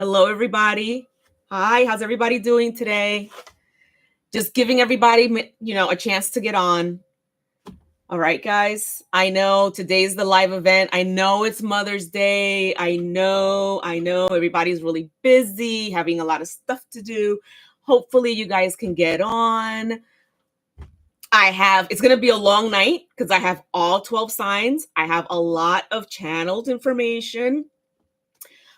Hello, everybody. Hi, how's everybody doing today? Just giving everybody, a chance to get on. All right, guys. I know today's the live event. I know it's Mother's Day. I know everybody's really busy, having a lot of stuff to do. Hopefully, you guys can get on. It's going to be a long night because I have all 12 signs. I have a lot of channeled information.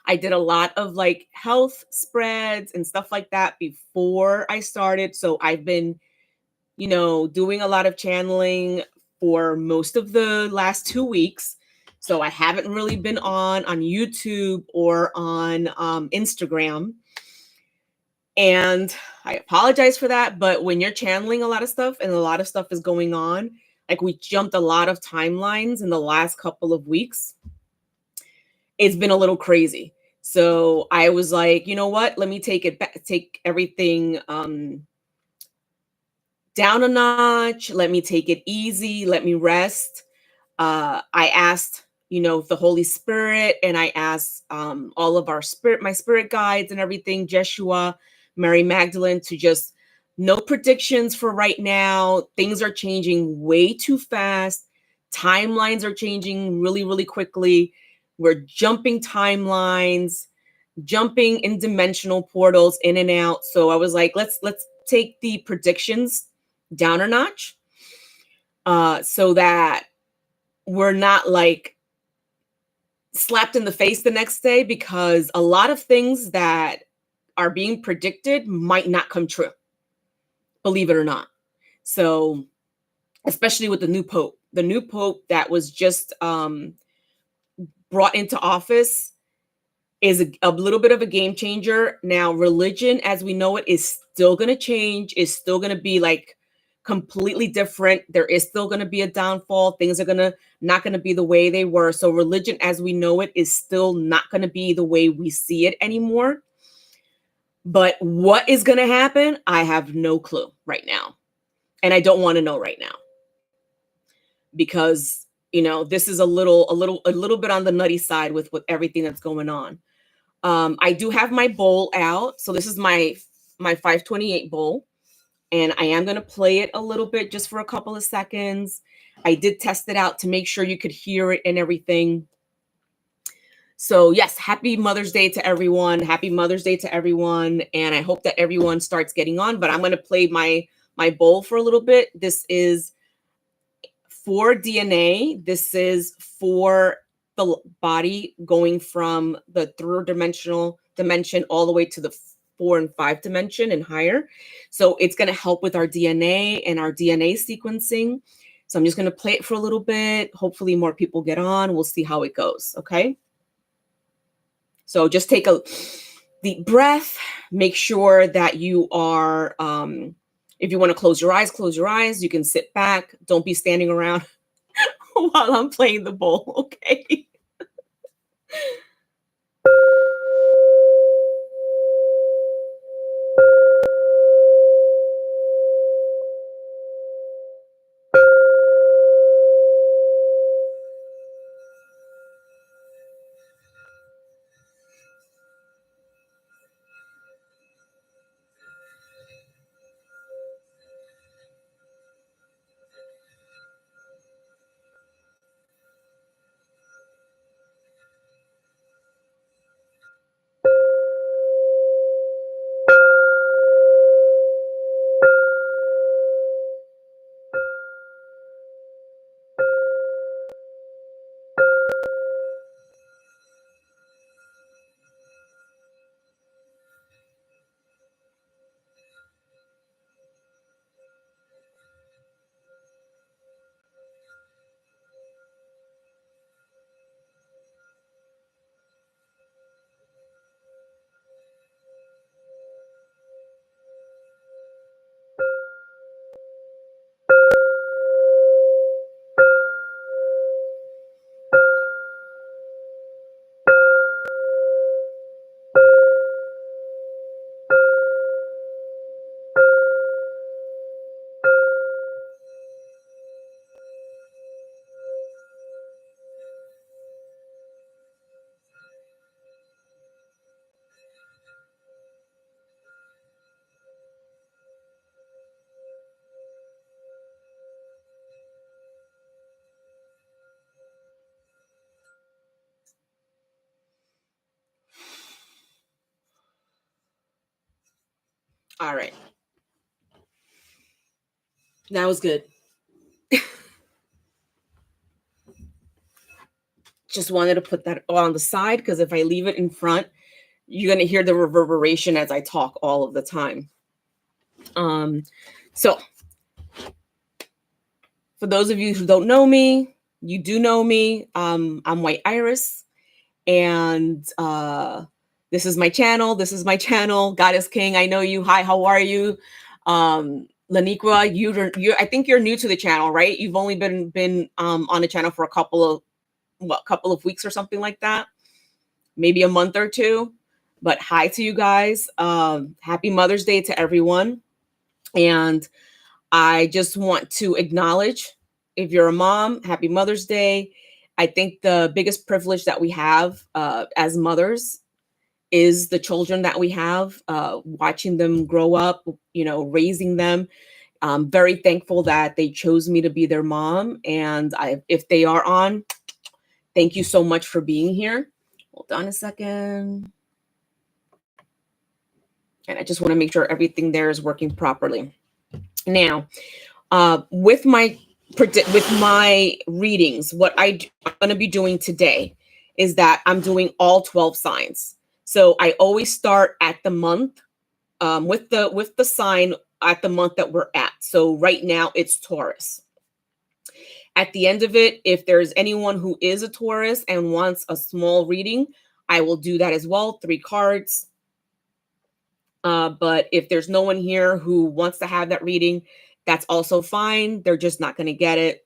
I did a lot of like health spreads and stuff like that before I started. So I've been, doing a lot of channeling for most of the last 2 weeks. So I haven't really been on YouTube or on Instagram. And I apologize for that. But when you're channeling a lot of stuff and a lot of stuff is going on, like we jumped a lot of timelines in the last couple of weeks. It's been a little crazy. So I was like, you know what? Let me take everything down a notch. Let me take it easy. Let me rest. I asked, the Holy Spirit, and I asked all of my spirit guides and everything, Yeshua, Mary Magdelyn, to just no predictions for right now. Things are changing way too fast. Timelines are changing really, really quickly. We're jumping timelines, jumping in dimensional portals in and out. So I was like, let's take the predictions down a notch, so that we're not like slapped in the face the next day, because a lot of things that are being predicted might not come true, believe it or not. So especially with the new pope that was just brought into office is a little bit of a game changer. Now, religion as we know it is still going to change, is still going to be like completely different. There is still going to be a downfall. Things are not going to be the way they were. So religion as we know it is still not going to be the way we see it anymore. But what is going to happen? I have no clue right now. And I don't want to know right now, because this is a little bit on the nutty side with everything that's going on. I do have my bowl out. So this is my 528 bowl. And I am going to play it a little bit just for a couple of seconds. I did test it out to make sure you could hear it and everything. So yes, happy Mother's Day to everyone. Happy Mother's Day to everyone. And I hope that everyone starts getting on. But I'm going to play my bowl for a little bit. This is for DNA. This is for the body going from the third dimension all the way to the 4 and 5 dimension and higher. So it's going to help with our DNA and our DNA sequencing. So I'm just going to play it for a little bit. Hopefully more people get on. We'll see how it goes. Okay. So just take a deep breath. Make sure that you are, if you want to close your eyes. You can sit back. Don't be standing around while I'm playing the bowl. Okay. All right. That was good. Just wanted to put that on the side because if I leave it in front, you're going to hear the reverberation as I talk all of the time. So for those of you who don't know me, you do know me. I'm White Iris, and this is my channel. This is my channel. Goddess King, I know you. Hi, how are you? Laniqua, you I think you're new to the channel, right? You've only been on the channel for a couple of weeks or something like that, maybe a month or two. But hi to you guys. Happy Mother's Day to everyone. And I just want to acknowledge, if you're a mom, happy Mother's Day. I think the biggest privilege that we have as mothers is the children that we have, watching them grow up, raising them. I'm very thankful that they chose me to be their mom. And if they are on, thank you so much for being here. Hold on a second. And I just want to make sure everything there is working properly. Now, with my readings, what I'm going to be doing today is that I'm doing all 12 signs. So I always start at the month with the sign at the month that we're at. So right now it's Taurus. At the end of it, if there's anyone who is a Taurus and wants a small reading, I will do that as well, 3 cards. But if there's no one here who wants to have that reading, that's also fine. They're just not going to get it.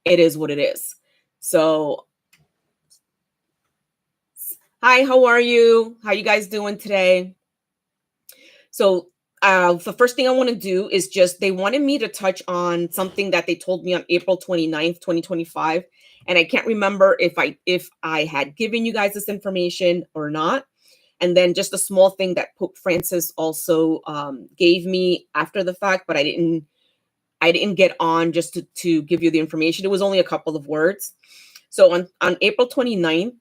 It is what it is. So, hi, how are you? How you guys doing today? So, the first thing I want to do is they wanted me to touch on something that they told me on April 29th, 2025. And I can't remember if I had given you guys this information or not. And then just a small thing that Pope Francis also gave me after the fact, but I didn't get on just to give you the information. It was only a couple of words. So on April 29th,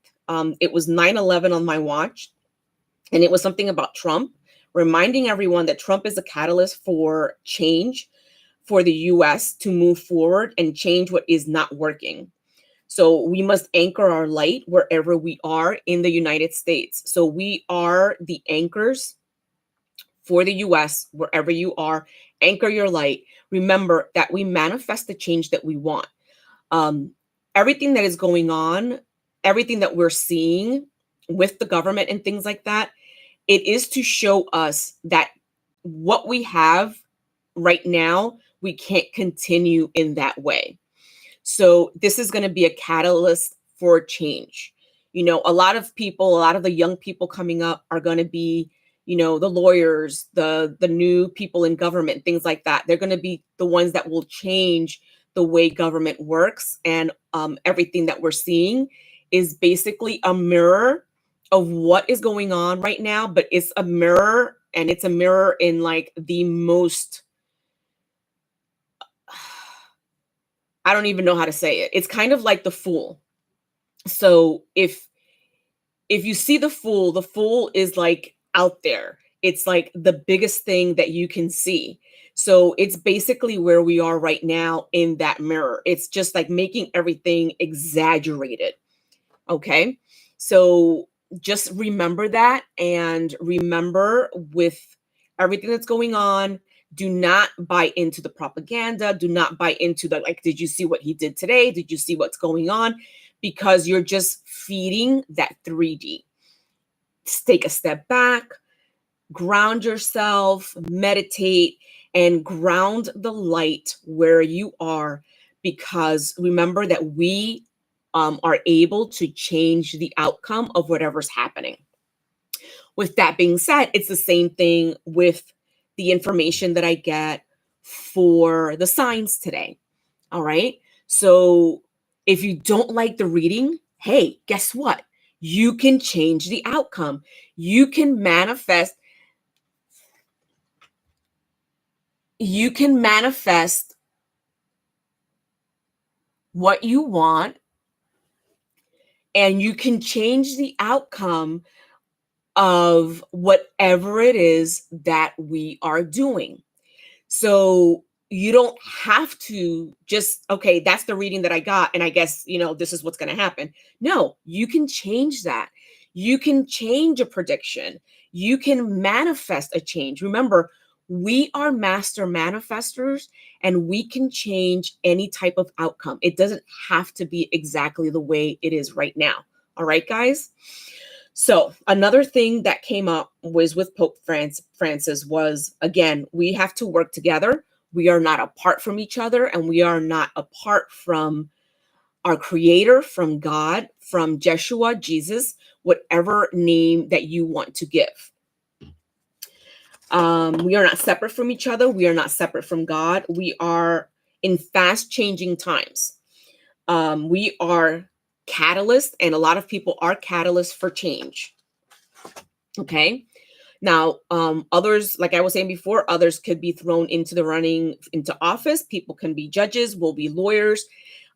it was 9/11 on my watch. And it was something about Trump, reminding everyone that Trump is a catalyst for change for the US to move forward and change what is not working. So we must anchor our light wherever we are in the United States. So we are the anchors for the US, wherever you are. Anchor your light. Remember that we manifest the change that we want. Everything that is going on, everything that we're seeing with the government and things like that, it is to show us that what we have right now, we can't continue in that way. So this is going to be a catalyst for change. A lot of the young people coming up are going to be, the lawyers, the new people in government, things like that. They're going to be the ones that will change the way government works. And everything that we're seeing is basically a mirror of what is going on right now, but it's a mirror, and it's a mirror in like the most, I don't even know how to say it. It's kind of like the Fool. So if you see the Fool is like out there. It's like the biggest thing that you can see. So it's basically where we are right now in that mirror. It's just like making everything exaggerated. Okay. So just remember that, and remember, with everything that's going on, do not buy into the propaganda. Do not buy into the, like, did you see what he did today? Did you see what's going on? Because you're just feeding that 3D. Take a step back, ground yourself, meditate, and ground the light where you are, because remember that we are able to change the outcome of whatever's happening. With that being said, it's the same thing with the information that I get for the signs today. All right. So if you don't like the reading, hey, guess what? You can change the outcome. You can manifest. You can manifest what you want, and you can change the outcome of whatever it is that we are doing. So you don't have to just, okay, that's the reading that I got, and I guess, this is what's going to happen. No, you can change that. You can change a prediction. You can manifest a change. Remember, we are master manifestors, and we can change any type of outcome. It doesn't have to be exactly the way it is right now. All right, guys? So another thing that came up was with Pope Francis was, again, we have to work together. We are not apart from each other, and we are not apart from our creator, from God, from Yeshua, Jesus, whatever name that you want to give. We are not separate from each other. We are not separate from God. We are in fast changing times. We are catalysts, and a lot of people are catalysts for change. Okay. Now, others, like I was saying before, others could be thrown into the running into office. People can be judges, will be lawyers,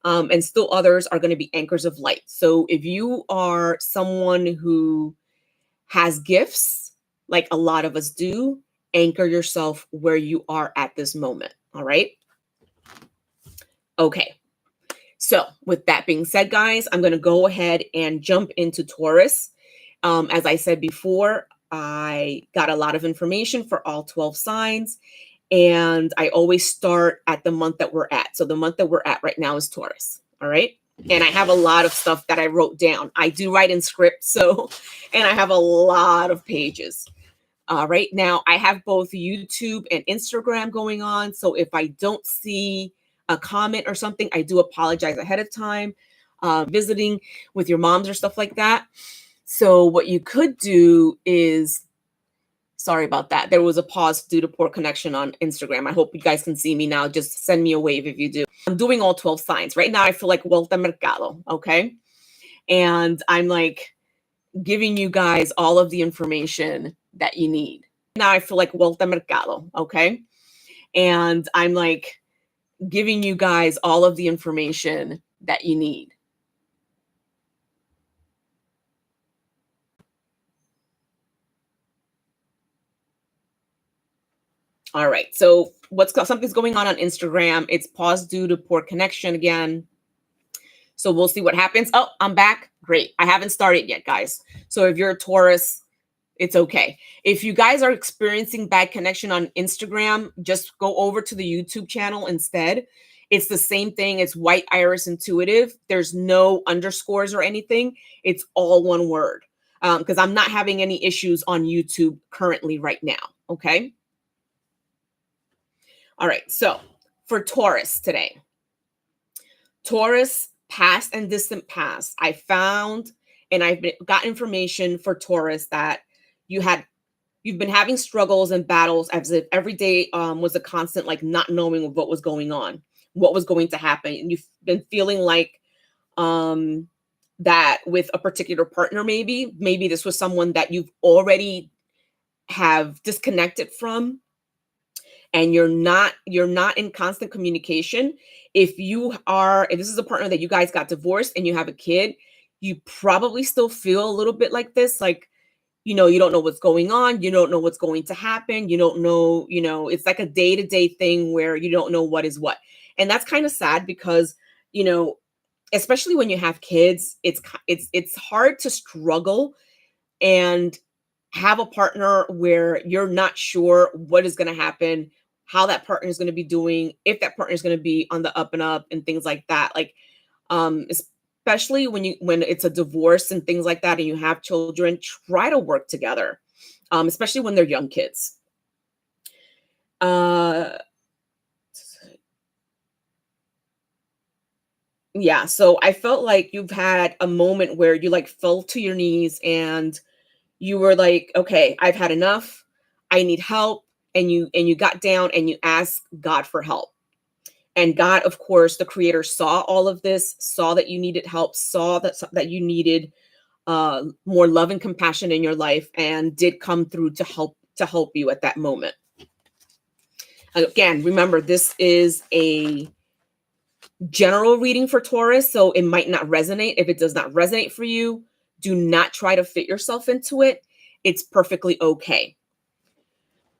and still others are going to be anchors of light. So if you are someone who has gifts, like a lot of us do, anchor yourself where you are at this moment. All right. Okay. So with that being said, guys, I'm going to go ahead and jump into Taurus. As I said before, I got a lot of information for all 12 signs, and I always start at the month that we're at. So the month that we're at right now is Taurus. All right. And I have a lot of stuff that I wrote down. I do write in script. And I have a lot of pages. Right now, I have both YouTube and Instagram going on. So if I don't see a comment or something, I do apologize ahead of time. Visiting with your moms or stuff like that. So what you could do is, sorry about that. There was a pause due to poor connection on Instagram. I hope you guys can see me now. Just send me a wave if you do. I'm doing all 12 signs. Right now, I feel like Vuelta Mercado, okay? And I'm like giving you guys all of the information that you need. Now I feel like Vuelta Mercado, okay? And I'm like giving you guys all of the information that you need. All right. So something's going on Instagram. It's paused due to poor connection again. So we'll see what happens. Oh, I'm back. Great. I haven't started yet, guys. So if you're a Taurus, it's okay. If you guys are experiencing bad connection on Instagram, just go over to the YouTube channel instead. It's the same thing. It's White Iris Intuitive. There's no underscores or anything. It's all one word. Because I'm not having any issues on YouTube currently right now. Okay. All right. So for Taurus today, Taurus past and distant past, I found and got information for Taurus that you've been having struggles and battles as if every day was a constant, like not knowing what was going on, what was going to happen. And you've been feeling like that with a particular partner, maybe this was someone that you've already have disconnected from, and you're not in constant communication. If this is a partner that you guys got divorced and you have a kid, you probably still feel a little bit like this, like, you don't know what's going on. You don't know what's going to happen. You don't know, it's like a day-to-day thing where you don't know what is what. And that's kind of sad because, especially when you have kids, it's hard to struggle and have a partner where you're not sure what is going to happen, how that partner is going to be doing, if that partner is going to be on the up and up and things like that. Like, especially when it's a divorce and things like that and you have children, try to work together, especially when they're young kids. Yeah, so I felt like you've had a moment where you like fell to your knees and you were like, okay, I've had enough. I need help. And you got down and you asked God for help. And God, of course, the creator, saw all of this, saw that you needed help, saw that you needed more love and compassion in your life, and did come through to help you at that moment. Again, remember, this is a general reading for Taurus, so it might not resonate. If it does not resonate for you, do not try to fit yourself into it. it's perfectly okay.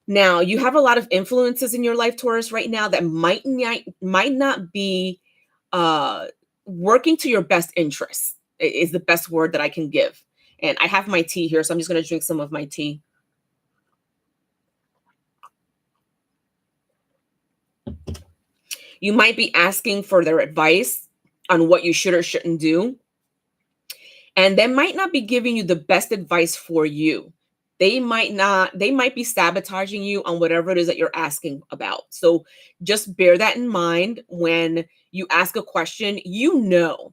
Now, you have a lot of influences in your life, Taurus, right now that might not be uh, working to your best interests, is the best word that I can give. And I have my tea here, so I'm just going to drink some of my tea. You might be asking for their advice on what you should or shouldn't do. And they might not be giving you the best advice for you. They might be sabotaging you on whatever it is that you're asking about. So just bear that in mind when you ask a question. You know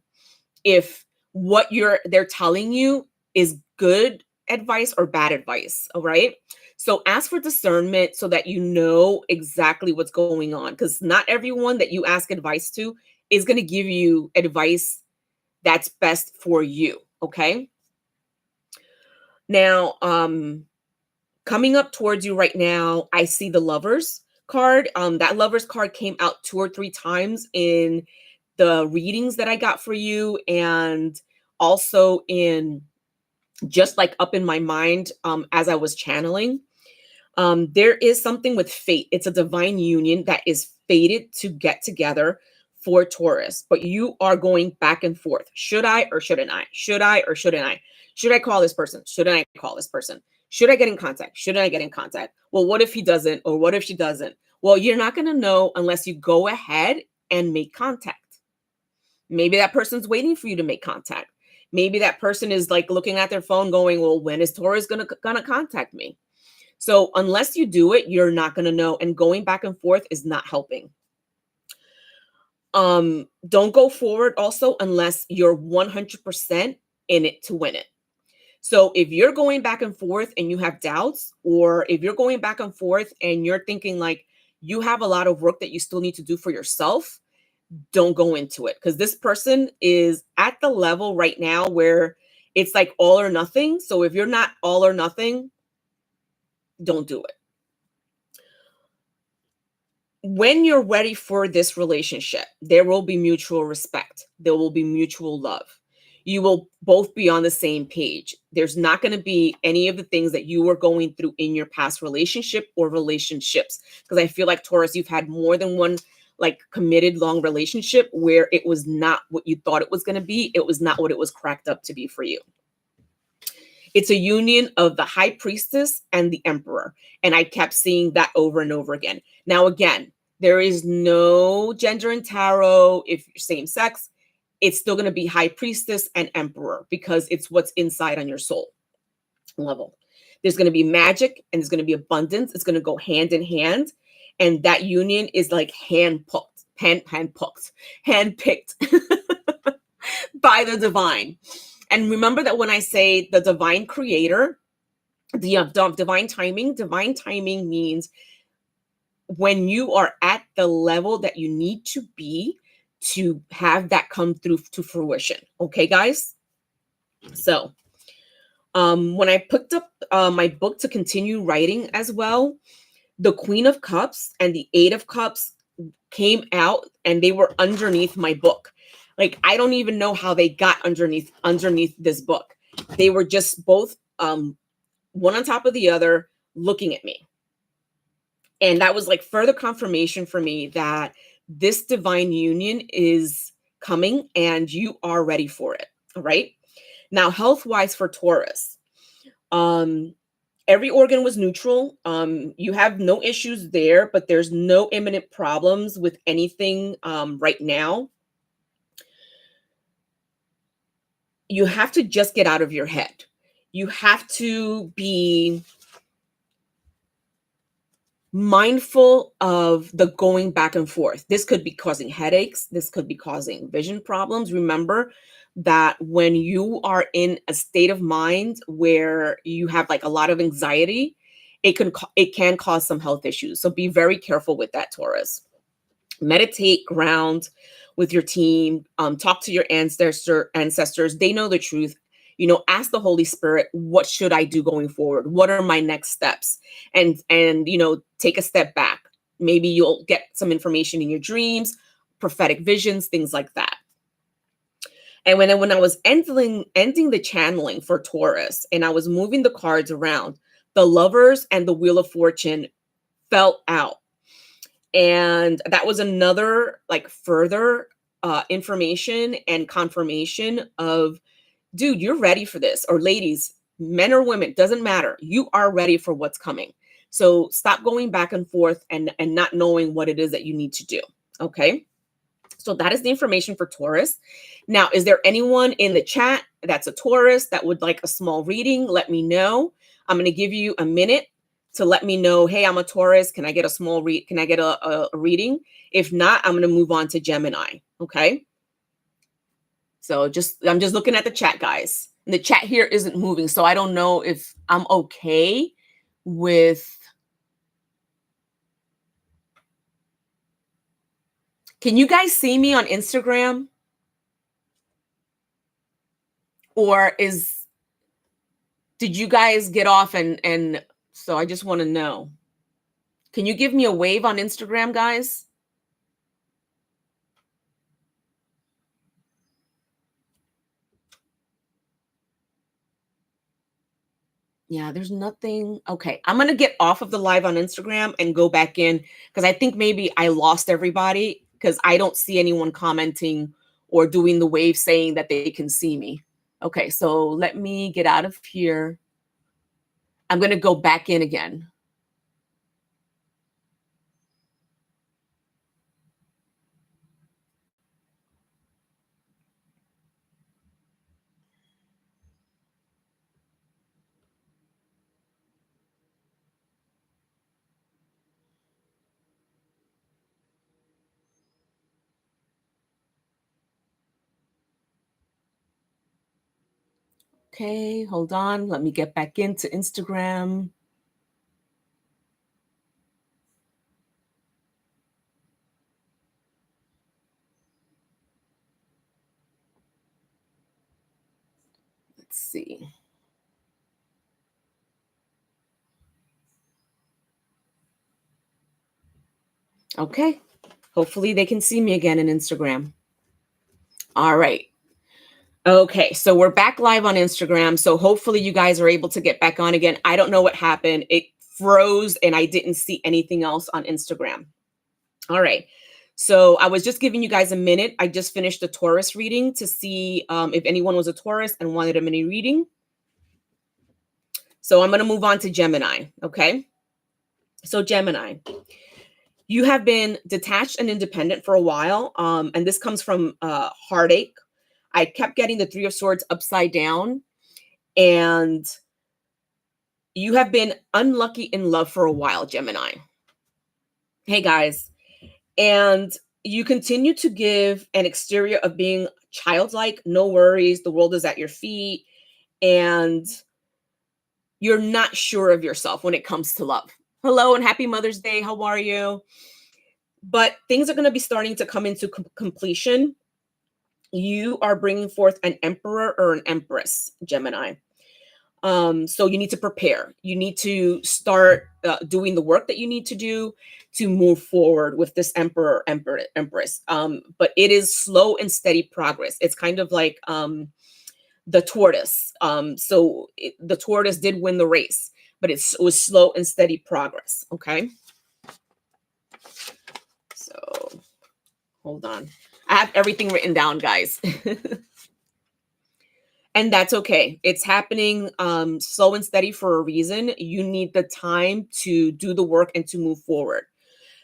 if what they're telling you is good advice or bad advice. All right. So ask for discernment so that you know exactly what's going on. Because not everyone that you ask advice to is going to give you advice that's best for you. Okay. Now, coming up towards you right now, I see the Lovers card. That Lovers card came out 2 or 3 times in the readings that I got for you, and also in just like up in my mind as I was channeling. There is something with fate. It's a divine union that is fated to get together for Taurus, but you are going back and forth. Should I or shouldn't I? Should I or shouldn't I? Should I call this person? Shouldn't I call this person? Should I get in contact? Shouldn't I get in contact? Well, what if he doesn't? Or what if she doesn't? Well, you're not going to know unless you go ahead and make contact. Maybe that person's waiting for you to make contact. Maybe that person is like looking at their phone going, well, when is Taurus gonna contact me? So unless you do it, you're not going to know. And going back and forth is not helping. Don't go forward also unless you're 100% in it to win it. So if you're going back and forth and you have doubts, or if you're going back and forth and you're thinking like you have a lot of work that you still need to do for yourself, don't go into it, because this person is at the level right now where it's like all or nothing. So if you're not all or nothing, don't do it. When you're ready for this relationship, there will be mutual respect. There will be mutual love. You will both be on the same page. There's not going to be any of the things that you were going through in your past relationship or relationships. Because I feel like, Taurus, you've had more than one like committed long relationship where it was not what you thought it was going to be. It was not what it was cracked up to be for you. It's a union of the high priestess and the emperor. And I kept seeing that over and over again. Now, again, there is no gender in tarot. If you're same sex, it's still going to be high priestess and emperor because it's what's inside on your soul level. There's going to be magic and there's going to be abundance. It's going to go hand in hand. And that union is like hand-picked by the divine. And remember that when I say the divine creator, the divine timing means when you are at the level that you need to be to have that come through to fruition. Okay, guys? So when I picked up my book to continue writing as well, the Queen of Cups and the Eight of Cups came out and they were underneath my book. Like, I don't even know how they got underneath this book. They were just both one on top of the other looking at me. And that was like further confirmation for me that this divine union is coming and you are ready for it. All right. Now, health-wise for Taurus, every organ was neutral. You have no issues there, but there's no imminent problems with anything right now. You have to just get out of your head. You have to be mindful of the going back and forth. This could be causing headaches. This could be causing vision problems. Remember that when you are in a state of mind where you have like a lot of anxiety, it can cause some health issues. So be very careful with that, Taurus. Meditate, ground with your team, talk to your ancestors. They know the truth. Ask the Holy Spirit, what should I do going forward? What are my next steps? And take a step back. Maybe you'll get some information in your dreams, prophetic visions, things like that. And when I was ending the channeling for Taurus and I was moving the cards around, the Lovers and the Wheel of Fortune fell out. And that was another like further information and confirmation of, dude, you're ready for this. Or ladies, men or women, doesn't matter. You are ready for what's coming. So stop going back and forth and not knowing what it is that you need to do. Okay. So that is the information for Taurus. Now, is there anyone in the chat that's a Taurus that would like a small reading? Let me know. I'm going to give you a minute to let me know, hey, I'm a Taurus. Can I get a small read? Can I get a reading? If not, I'm going to move on to Gemini. Okay. So I'm just looking at the chat, guys. And the chat here isn't moving. So I don't know if I'm okay with. Can you guys see me on Instagram? Or did you guys get off and so I just want to know. Can you give me a wave on Instagram, guys? Yeah, there's nothing. Okay, I'm going to get off of the live on Instagram and go back in because I think maybe I lost everybody because I don't see anyone commenting or doing the wave saying that they can see me. Okay, so let me get out of here. I'm going to go back in again. Okay, hold on. Let me get back into Instagram. Let's see. Okay. Hopefully they can see me again in Instagram. All right. Okay, so we're back live on Instagram. So hopefully you guys are able to get back on again. I don't know what happened. It froze and I didn't see anything else on Instagram. All right. So I was just giving you guys a minute. I just finished a Taurus reading to see if anyone was a Taurus and wanted a mini reading. So I'm going to move on to Gemini. Okay. So Gemini, you have been detached and independent for a while. And this comes from heartache. I kept getting the Three of Swords upside down, and you have been unlucky in love for a while, Gemini. Hey, guys. And you continue to give an exterior of being childlike, no worries, the world is at your feet, and you're not sure of yourself when it comes to love. Hello and happy Mother's Day. How are you? But things are going to be starting to come into completion. You are bringing forth an emperor or an empress, Gemini. So you need to prepare. You need to start doing the work that you need to do to move forward with this emperor, empress. But it is slow and steady progress. It's kind of like the tortoise. The tortoise did win the race, but it was slow and steady progress. Okay. So hold on. I have everything written down, guys. And that's okay. It's happening slow and steady for a reason. You need the time to do the work and to move forward.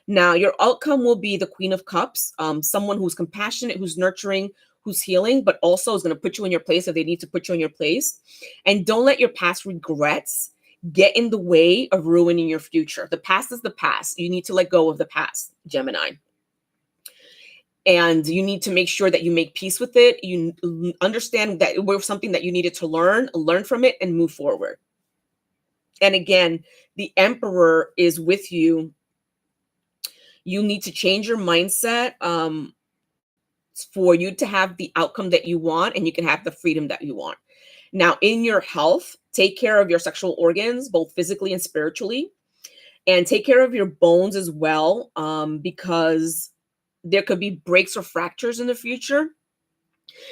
Now, your outcome will be the Queen of Cups, someone who's compassionate, who's nurturing, who's healing, but also is going to put you in your place if they need to put you in your place. And don't let your past regrets get in the way of ruining your future. The past is the past. You need to let go of the past, Gemini. And you need to make sure that you make peace with it. You understand that it was something that you needed to learn from it and move forward. And again, the Emperor is with you. You need to change your mindset for you to have the outcome that you want, and you can have the freedom that you want. Now, in your health, take care of your sexual organs, both physically and spiritually, and take care of your bones as well, because there could be breaks or fractures in the future.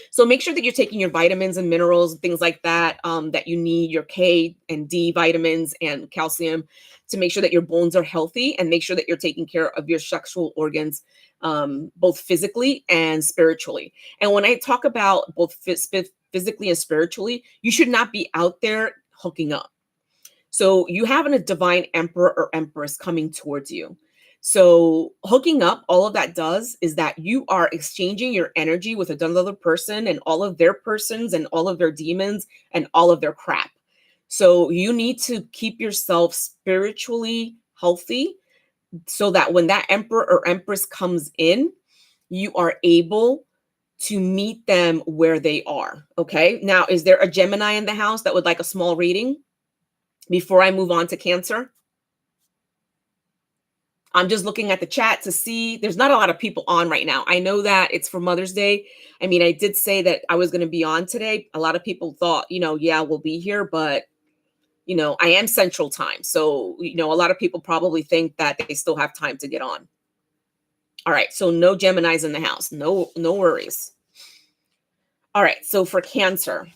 So make sure that you're taking your vitamins and minerals, things like that, that you need, your K and D vitamins and calcium, to make sure that your bones are healthy, and make sure that you're taking care of your sexual organs, both physically and spiritually. And when I talk about both physically and spiritually, you should not be out there hooking up. So you have a divine emperor or empress coming towards you. So hooking up, all of that does is that you are exchanging your energy with another person and all of their persons and all of their demons and all of their crap. So you need to keep yourself spiritually healthy so that when that emperor or empress comes in, you are able to meet them where they are. Okay. Now, is there a Gemini in the house that would like a small reading before I move on to Cancer? I'm just looking at the chat to see. There's not a lot of people on right now. I know that it's for Mother's Day. I mean, I did say that I was going to be on today. A lot of people thought, yeah, we'll be here, but I am Central Time. So, a lot of people probably think that they still have time to get on. All right. So no Geminis in the house. No worries. All right. So for Cancer.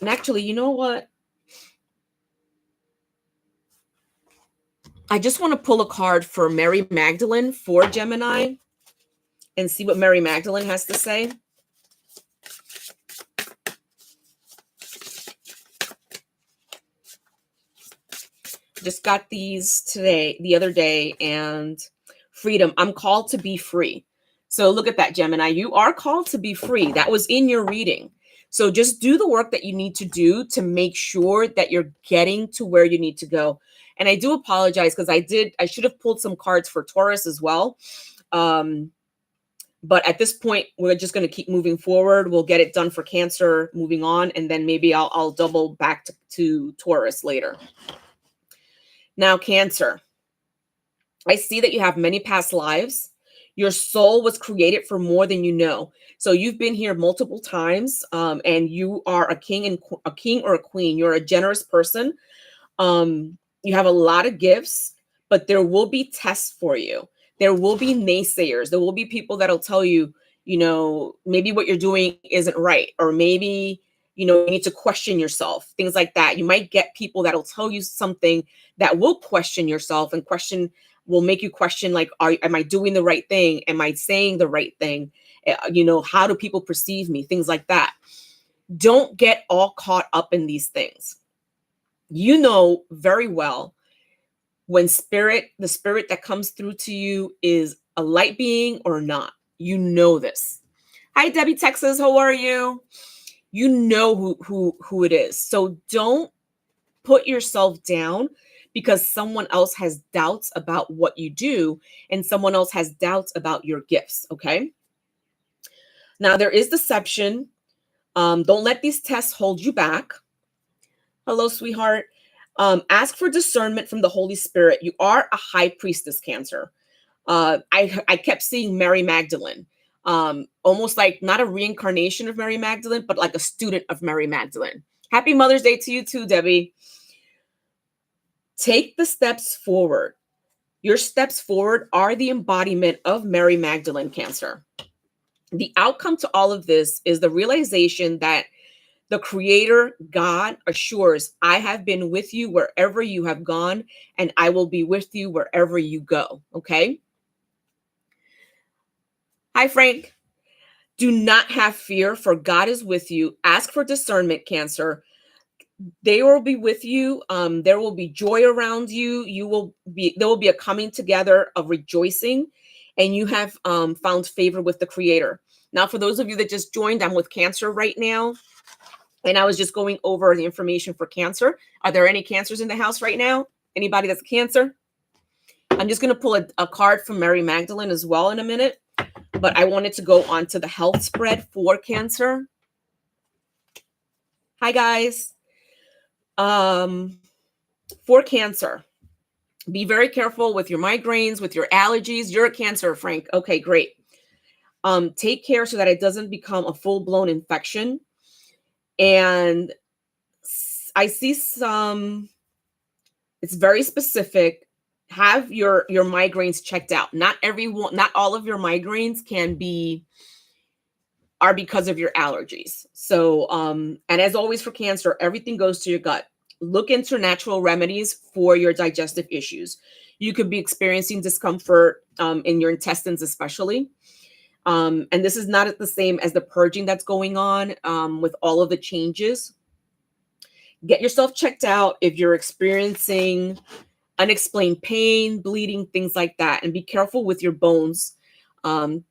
And actually, you know what? I just want to pull a card for Mary Magdelyn for Gemini and see what Mary Magdelyn has to say. Just got these the other day, and freedom. I'm called to be free. So look at that, Gemini. You are called to be free. That was in your reading. So just do the work that you need to do to make sure that you're getting to where you need to go. And I do apologize because I should have pulled some cards for Taurus as well. But at this point, we're just going to keep moving forward. We'll get it done for Cancer, moving on, and then maybe I'll double back to Taurus later. Now, Cancer. I see that you have many past lives. Your soul was created for more than you know. So you've been here multiple times, and you are a king or a queen. You're a generous person. You have a lot of gifts, but there will be tests for you. There will be naysayers. There will be people that'll tell you, maybe what you're doing isn't right, or maybe, you need to question yourself, things like that. You might get people that'll tell you something that will question yourself and will make you question, like, am I doing the right thing? Am I saying the right thing? How do people perceive me? Things like that. Don't get all caught up in these things. You know very well when the spirit that comes through to you is a light being or not. You know this. Hi, Debbie, Texas. How are you? You know who it is. So don't put yourself down because someone else has doubts about what you do and someone else has doubts about your gifts. Okay. Now there is deception. Don't let these tests hold you back. Hello, sweetheart. Ask for discernment from the Holy Spirit. You are a high priestess, Cancer. I kept seeing Mary Magdelyn, almost like not a reincarnation of Mary Magdelyn, but like a student of Mary Magdelyn. Happy Mother's Day to you too, Debbie. Take the steps forward. Your steps forward are the embodiment of Mary Magdelyn, Cancer. The outcome to all of this is the realization that the Creator, God, assures, I have been with you wherever you have gone, and I will be with you wherever you go. Okay? Hi, Frank. Do not have fear, for God is with you. Ask for discernment, Cancer. They will be with you. There will be joy around you. There will be a coming together of rejoicing, and you have found favor with the Creator. Now, for those of you that just joined, I'm with Cancer right now, and I was just going over the information for Cancer. Are there any Cancers in the house right now? Anybody that's a Cancer? I'm just going to pull a card from Mary Magdelyn as well in a minute, but I wanted to go on to the health spread for Cancer. Hi, guys. For Cancer, be very careful with your migraines, with your allergies. You're a Cancer, Frank. Okay, great. Take care so that it doesn't become a full-blown infection. And I see it's very specific. have your migraines checked out. Not all of your migraines are because of your allergies. So, and as always for Cancer, everything goes to your gut. Look into natural remedies for your digestive issues. You could be experiencing discomfort in your intestines, especially. And this is not the same as the purging that's going on with all of the changes. Get yourself checked out if you're experiencing unexplained pain, bleeding, things like that, and be careful with your bones.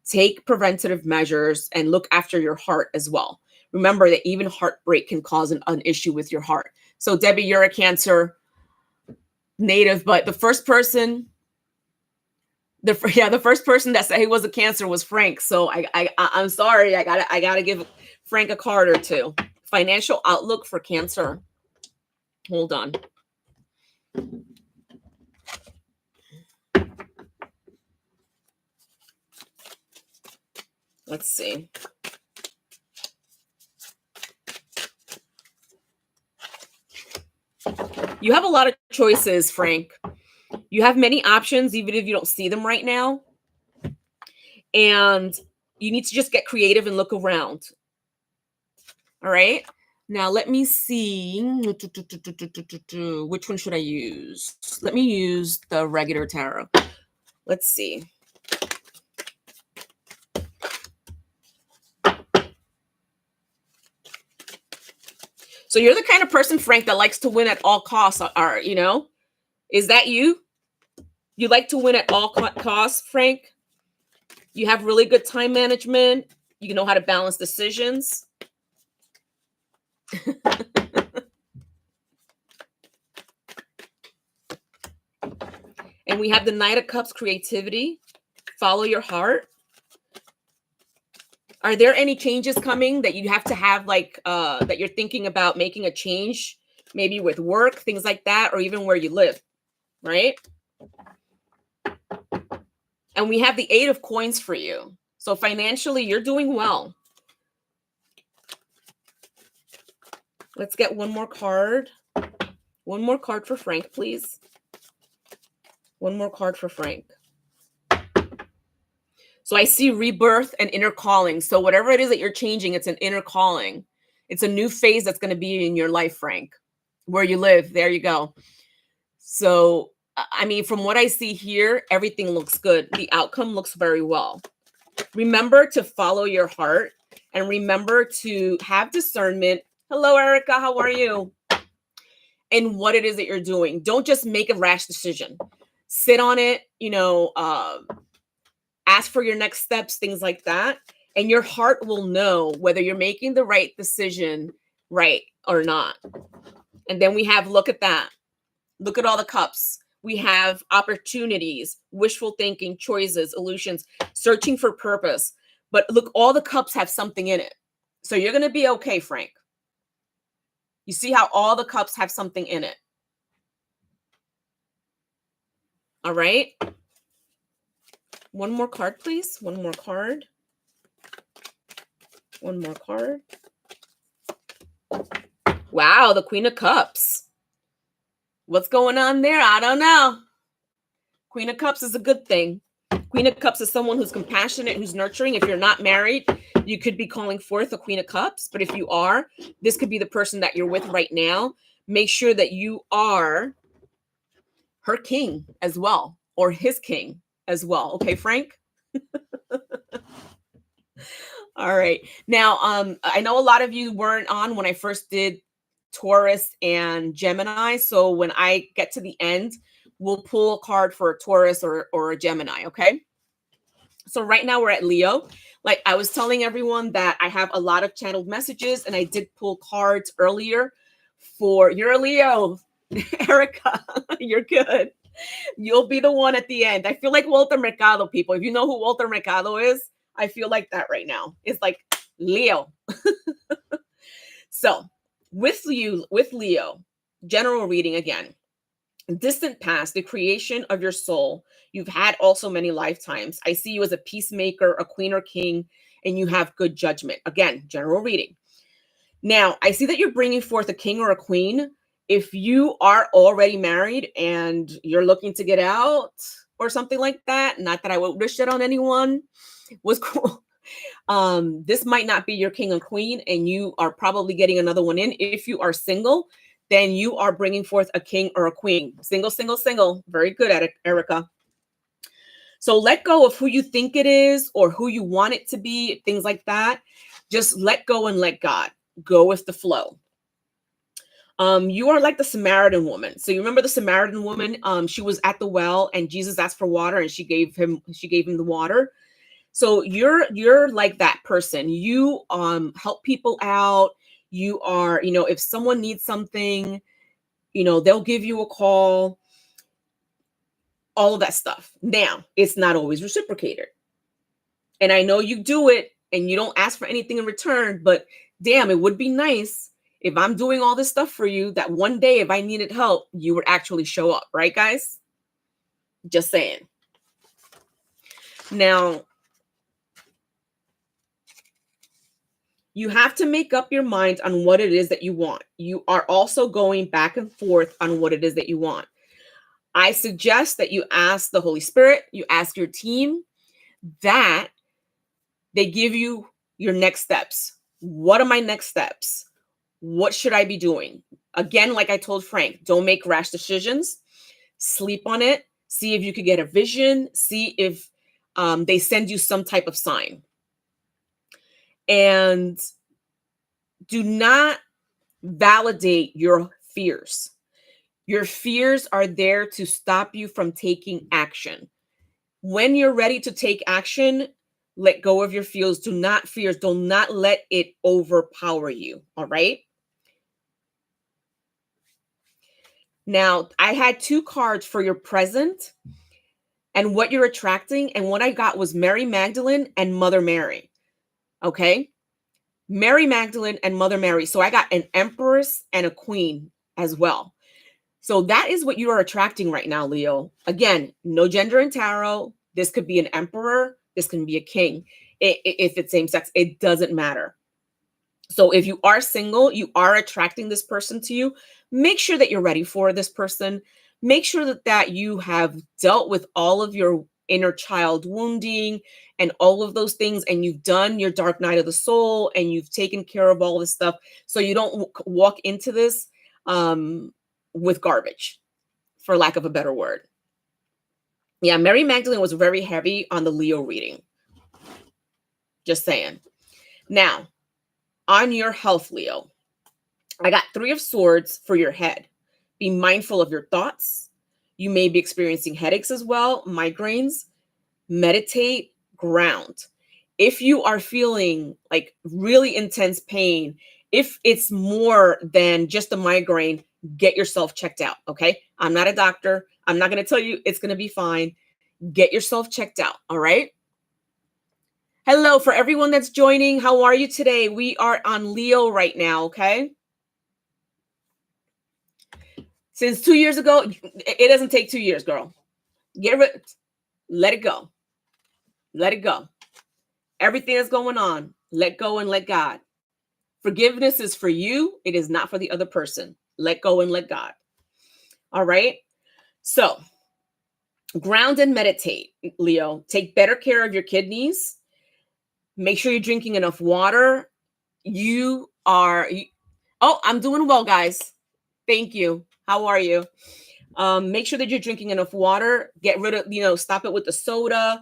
Take preventative measures and look after your heart as well. Remember that even heartbreak can cause an issue with your heart. So Debbie, you're a Cancer native, but the first person that said he was a Cancer was Frank. So I'm sorry, I gotta give Frank a card or two. Financial outlook for Cancer. Hold on. Let's see. You have a lot of choices, Frank. You have many options, even if you don't see them right now. And you need to just get creative and look around. All right. Now, let me see. Which one should I use? Let me use the regular tarot. Let's see. So you're the kind of person, Frank, that likes to win at all costs. Is that you? You like to win at all costs, Frank? You have really good time management. You know how to balance decisions. And we have the Knight of Cups, creativity. Follow your heart. Are there any changes coming that you have to have, that you're thinking about making a change, maybe with work, things like that, or even where you live, right? And we have the 8 of Coins for you. So financially, you're doing well. Let's get one more card. One more card for Frank, please. One more card for Frank. So I see rebirth and inner calling. So whatever it is that you're changing, it's an inner calling. It's a new phase that's going to be in your life, Frank. Where you live, there you go. So, I mean, from what I see here, everything looks good. The outcome looks very well. Remember to follow your heart and remember to have discernment. Hello, Erica. How are you? And what it is that you're doing. Don't just make a rash decision. Sit on it, ask for your next steps, things like that. And your heart will know whether you're making the right decision, right, or not. And then we have, look at that. Look at all the cups. We have opportunities, wishful thinking, choices, illusions, searching for purpose. But look, all the cups have something in it. So you're going to be okay, Frank. You see how all the cups have something in it. All right. One more card, please. One more card. One more card. Wow, the Queen of Cups. What's going on there? I don't know. Queen of Cups is a good thing. Queen of Cups is someone who's compassionate, who's nurturing. If you're not married, you could be calling forth a Queen of Cups. But if you are, this could be the person that you're with right now. Make sure that you are her king as well, or his king as well. Okay, Frank? All right. Now, I know a lot of you weren't on when I first did Taurus and Gemini. So when I get to the end, we'll pull a card for a Taurus or a Gemini, okay? So right now we're at Leo. Like I was telling everyone that I have a lot of channeled messages and I did pull cards earlier for, you're a Leo, Erica, you're good. You'll be the one at the end. I feel like Walter Mercado, people. If you know who Walter Mercado is, I feel like that right now. It's like Leo. So with Leo, general reading again. Distant past, the creation of your soul. You've had also many lifetimes. I see you as a peacemaker, a queen or king, and you have good judgment. Again, general reading. Now, I see that you're bringing forth a king or a queen, If you are already married and you're looking to get out or something like that, not that I would wish that on anyone, was cool. This might not be your king and queen, and you are probably getting another one in. If you are single, then you are bringing forth a king or a queen. Single, single, single. Very good at it, Erica. So let go of who you think it is or who you want it to be, things like that. Just let go and let God. Go with the flow. You are like the Samaritan woman. So you remember the Samaritan woman? She was at the well and Jesus asked for water and she gave him the water. So you're like that person. You help people out. You are, if someone needs something, they'll give you a call, all of that stuff. Now, it's not always reciprocated. And I know you do it and you don't ask for anything in return, but damn, it would be nice if I'm doing all this stuff for you that one day if I needed help, you would actually show up, right, guys? Just saying. Now, you have to make up your mind on what it is that you want. You are also going back and forth on what it is that you want. I suggest that you ask the Holy Spirit, you ask your team, that they give you your next steps. What are my next steps? What should I be doing? Again, like I told Frank, don't make rash decisions. Sleep on it. See if you could get a vision. See if they send you some type of sign. And do not validate your fears. Your fears are there to stop you from taking action. When you're ready to take action, let go of your fears. Do not let it overpower you. All right. Now, I had 2 cards for your present and what you're attracting. And what I got was Mary Magdalene and Mother Mary. Okay. Mary Magdalene and Mother Mary. So I got an empress and a queen as well. So that is what you are attracting right now, Leo. Again, no gender in tarot. This could be an emperor. This can be a king. If it's same sex, it doesn't matter. So if you are single, you are attracting this person to you. Make sure that you're ready for this person. Make sure that you have dealt with all of your inner child wounding and all of those things, and you've done your dark night of the soul, and you've taken care of all this stuff, so you don't walk into this with garbage, for lack of a better word. Yeah, Mary Magdalene was very heavy on the Leo reading. Just saying. Now, on your health, Leo, I got 3 of Swords for your head. Be mindful of your thoughts. You may be experiencing headaches as well, migraines. Meditate, ground. If you are feeling like really intense pain, if it's more than just a migraine, get yourself checked out, okay? I'm not a doctor. I'm not going to tell you it's going to be fine. Get yourself checked out, all right? Hello, for everyone that's joining. How are you today? We are on Leo right now, okay? Since 2 years ago, it doesn't take 2 years, girl. Let it go. Let it go. Everything that's going on, let go and let God. Forgiveness is for you. It is not for the other person. Let go and let God. All right? So, ground and meditate, Leo. Take better care of your kidneys. Make sure you're drinking enough water. Oh, I'm doing well, guys. Thank you. How are you? Make sure that you're drinking enough water. Get rid of, stop it with the soda.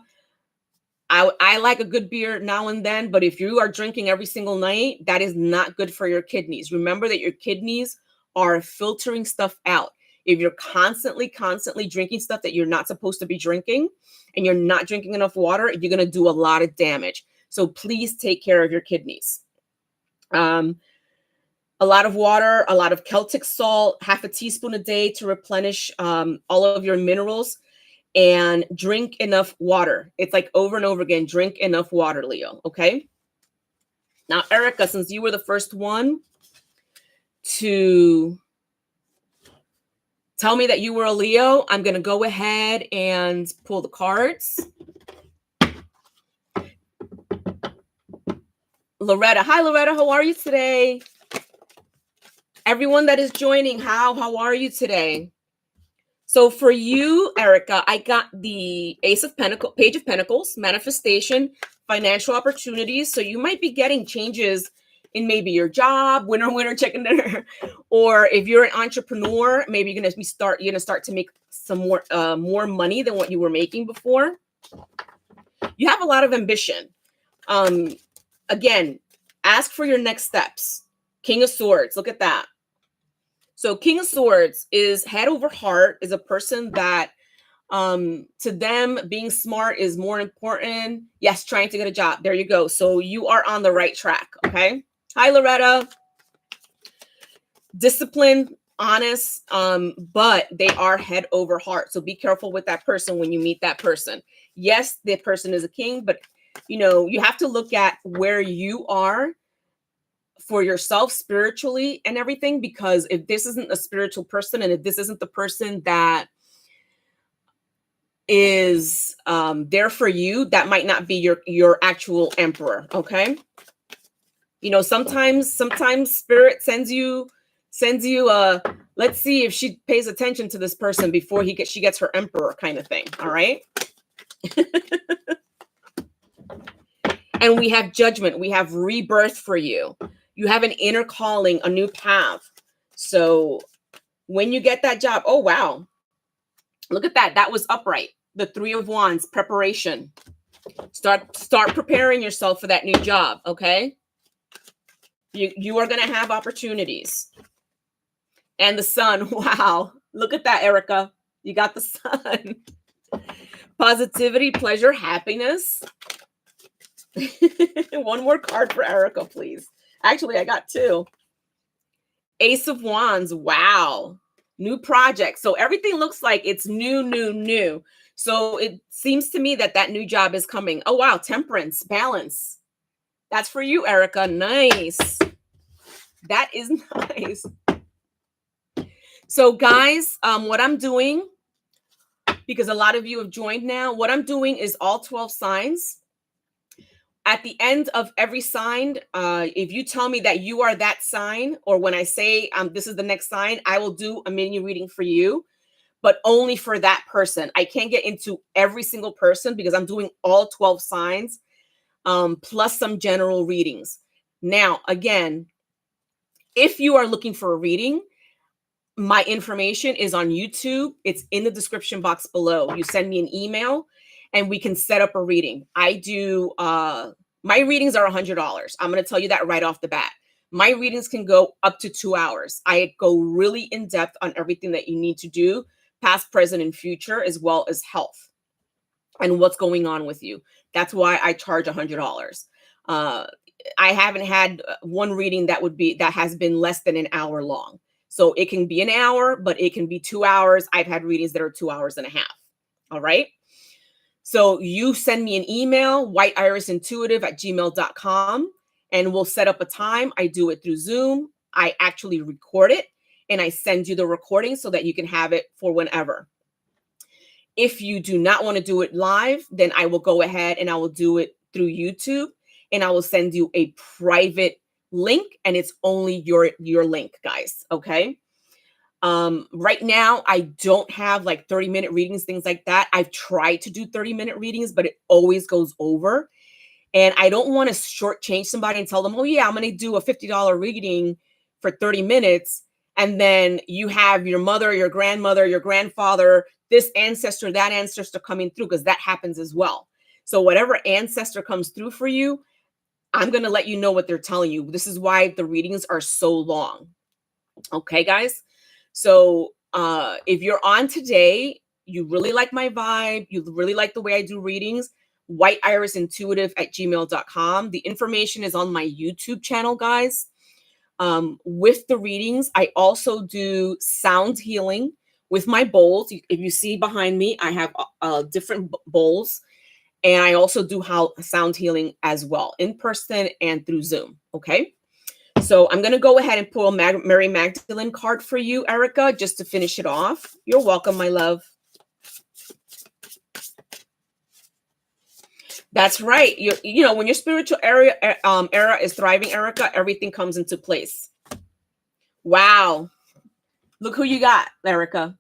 I like a good beer now and then, but if you are drinking every single night, that is not good for your kidneys. Remember that your kidneys are filtering stuff out. If you're constantly drinking stuff that you're not supposed to be drinking, and you're not drinking enough water, you're going to do a lot of damage. So please take care of your kidneys. A lot of water, a lot of Celtic salt, half a teaspoon a day to replenish all of your minerals. And drink enough water. It's like over and over again, drink enough water, Leo, okay? Now, Erica, since you were the first one to tell me that you were a Leo, I'm going to go ahead and pull the cards. Loretta. Hi, Loretta. How are you today? Everyone that is joining, how are you today? So for you, Erica, I got the Page of Pentacles, manifestation, financial opportunities. So you might be getting changes in maybe your job, winner, chicken dinner, or if you're an entrepreneur, maybe you're gonna start to make some more money than what you were making before. You have a lot of ambition. Again, ask for your next steps. King of Swords, look at that. So King of Swords is head over heart, is a person that to them being smart is more important. Yes, trying to get a job. There you go. So you are on the right track. Okay. Hi, Loretta. Disciplined, honest, but they are head over heart. So be careful with that person when you meet that person. Yes, the person is a king, but you have to look at where you are for yourself spiritually and everything, because if this isn't a spiritual person and if this isn't the person that is there for you, that might not be your actual emperor. Okay. Sometimes spirit sends you let's see if she pays attention to this person before she gets her emperor kind of thing. All right. And we have judgment, we have rebirth for you. You have an inner calling, a new path. So when you get that job, oh wow, look at that. That was upright. The Three of Wands, preparation. Start preparing yourself for that new job. Okay. You are going to have opportunities. And the sun. Wow. Look at that, Erica. You got the sun. Positivity, pleasure, happiness. One more card for Erica, please. Actually, I got two. Ace of Wands. Wow. New project. So everything looks like it's new. So it seems to me that new job is coming. Oh, wow. Temperance, balance. That's for you, Erica. Nice. That is nice. So guys, what I'm doing, because a lot of you have joined now, what I'm doing is all 12 signs. At the end of every sign, if you tell me that you are that sign, or when I say this is the next sign, I will do a mini reading for you, but only for that person. I can't get into every single person because I'm doing all 12 signs, plus some general readings. Now, again, if you are looking for a reading, my information is on YouTube. It's in the description box below. You send me an email and we can set up a reading. I do, my readings are $100. I'm going to tell you that right off the bat. My readings can go up to 2 hours. I go really in depth on everything that you need to do, past, present, and future, as well as health and what's going on with you. That's why I charge $100. I haven't had one reading that has been less than an hour long. So it can be an hour, but it can be 2 hours. I've had readings that are 2 hours and a half. All right. So you send me an email, whitieirisintuitive@gmail.com, and we'll set up a time. I do it through Zoom. I actually record it and I send you the recording so that you can have it for whenever. If you do not want to do it live, then I will go ahead and I will do it through YouTube, and I will send you a private link, and it's only your link, guys. Okay. Right now, I don't have like 30-minute readings, things like that. I've tried to do 30-minute readings, but it always goes over. And I don't want to shortchange somebody and tell them, oh yeah, I'm going to do a $50 reading for 30 minutes. And then you have your mother, your grandmother, your grandfather, this ancestor, that ancestor coming through, because that happens as well. So whatever ancestor comes through for you, I'm going to let you know what they're telling you. This is why the readings are so long. Okay, guys. So if you're on today, you really like my vibe, you really like the way I do readings, whitieirisintuitive@gmail.com. The information is on my YouTube channel, guys. With the readings, I also do sound healing with my bowls. If you see behind me, I have different bowls. And I also do sound healing as well, in person and through Zoom. Okay. So I'm going to go ahead and pull a Mary Magdelyn card for you, Erica, just to finish it off. You're welcome, my love. That's right. When your spiritual era is thriving, Erica, everything comes into place. Wow. Look who you got, Erica.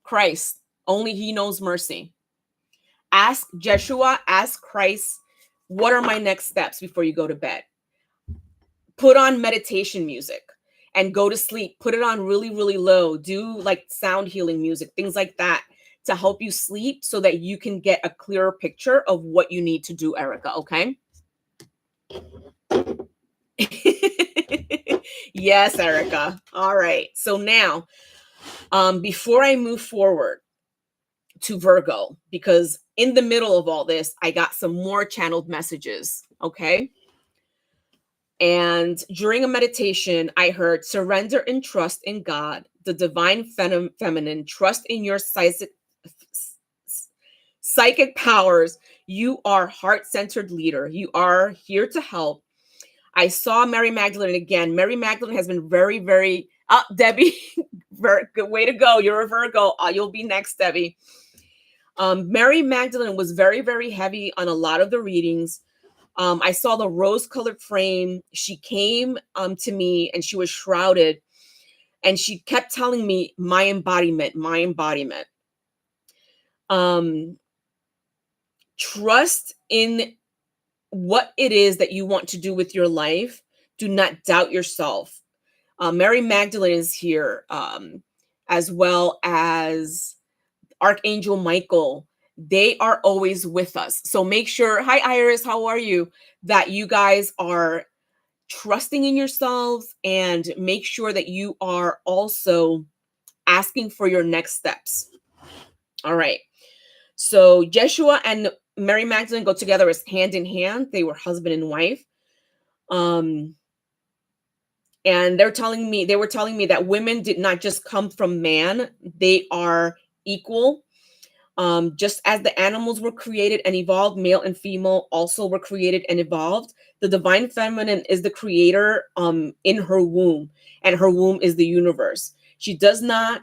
Christ. Only he knows mercy. Ask Yeshua, ask Christ, what are my next steps before you go to bed? Put on meditation music and go to sleep. Put it on really, really low. Do like sound healing music, things like that to help you sleep so that you can get a clearer picture of what you need to do, Erica, okay? Yes, Erica. All right. So now, before I move forward to Virgo, because in the middle of all this, I got some more channeled messages, okay? And during a meditation, I heard surrender and trust in God, the divine feminine, trust in your psychic powers. You are heart-centered leader. You are here to help. I saw Mary Magdelyn again. Mary Magdelyn has been very, very, Debbie, very good way to go. You're a Virgo. You'll be next, Debbie. Mary Magdelyn was very, very heavy on a lot of the readings. I saw the rose-colored frame. She came to me and she was shrouded. And she kept telling me, my embodiment, my embodiment. Trust in what it is that you want to do with your life. Do not doubt yourself. Mary Magdelyn is here, as well as Archangel Michael. They are always with us. So make sure, hi Iris, how are you? That you guys are trusting in yourselves and make sure that you are also asking for your next steps. All right. So Yeshua and Mary Magdelyn go together as hand in hand. They were husband and wife. And they were telling me that women did not just come from man, they are equal. Just as the animals were created and evolved, male and female also were created and evolved. The divine feminine is the creator in her womb, and her womb is the universe. She does not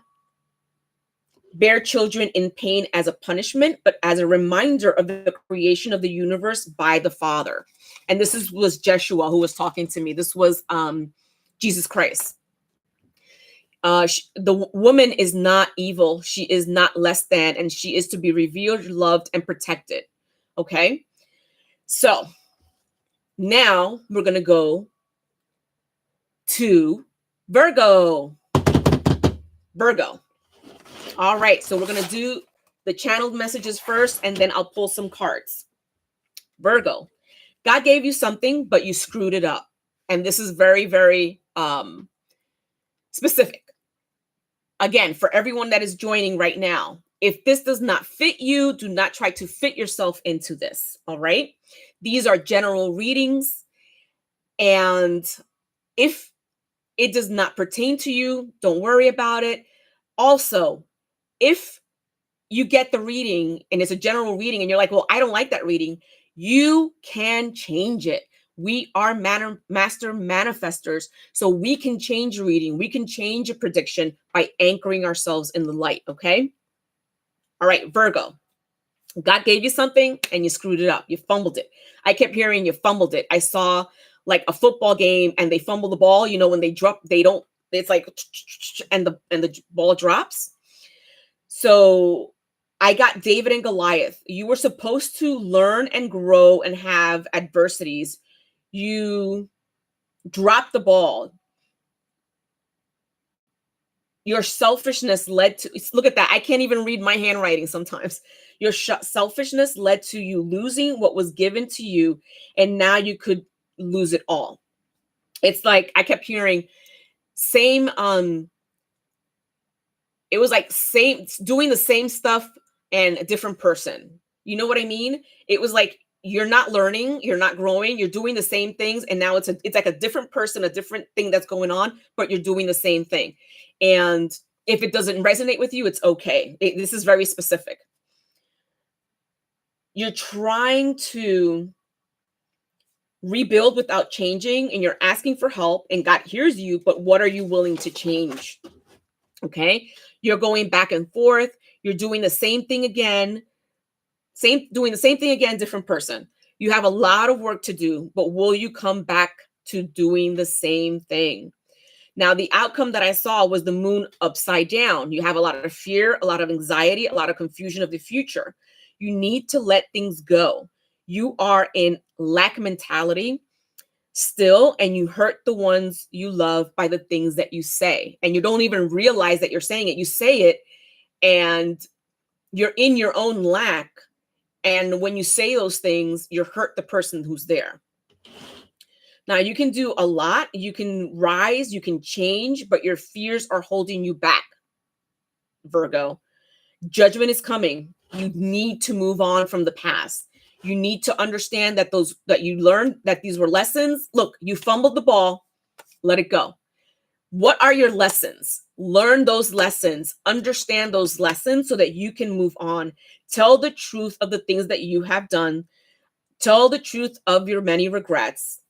bear children in pain as a punishment, but as a reminder of the creation of the universe by the Father. And this was Yeshua who was talking to me. This was Jesus Christ. The woman is not evil. She is not less than, and she is to be revealed, loved, and protected. Okay. So now we're going to go to Virgo. Virgo. All right. So we're going to do the channeled messages first, and then I'll pull some cards. Virgo. God gave you something, but you screwed it up. And this is very, very specific. Again, for everyone that is joining right now, if this does not fit you, do not try to fit yourself into this. All right. These are general readings. And if it does not pertain to you, don't worry about it. Also, if you get the reading and it's a general reading and you're like, well, I don't like that reading, you can change it. We are master manifestors, so we can change a reading. We can change a prediction by anchoring ourselves in the light, okay? All right, Virgo. God gave you something and you screwed it up. You fumbled it. I kept hearing you fumbled it. I saw like a football game and they fumble the ball. You know, when they drop, it's like, and the ball drops. So I got David and Goliath. You were supposed to learn and grow and have adversities. You dropped the ball. Your selfishness led to, look at that. I can't even read my handwriting sometimes. Your selfishness led to you losing what was given to you, and now you could lose it all. It's like I kept hearing same, it was like same, doing the same stuff and a different person. You know what I mean? It was like you're not learning, you're not growing, you're doing the same things, and now it's like a different person, a different thing that's going on, but you're doing the same thing. And if it doesn't resonate with you, it's okay. This is very specific. You're trying to rebuild without changing, and you're asking for help, and God hears you, but what are you willing to change? Okay. You're going back and forth. You're doing the same thing again. Doing the same thing again, different person. You have a lot of work to do, but will you come back to doing the same thing? Now, the outcome that I saw was the moon upside down. You have a lot of fear, a lot of anxiety, a lot of confusion of the future. You need to let things go. You are in lack mentality still, and you hurt the ones you love by the things that you say. And you don't even realize that you're saying it. You say it, and you're in your own lack. And when you say those things, you hurt the person who's there. Now, you can do a lot. You can rise, you can change, but your fears are holding you back, Virgo. Judgment is coming. You need to move on from the past. You need to understand that that you learned, that these were lessons. Look, you fumbled the ball. Let it go. What are your lessons? Learn those lessons. Understand those lessons so that you can move on. Tell the truth of the things that you have done. Tell the truth of your many regrets.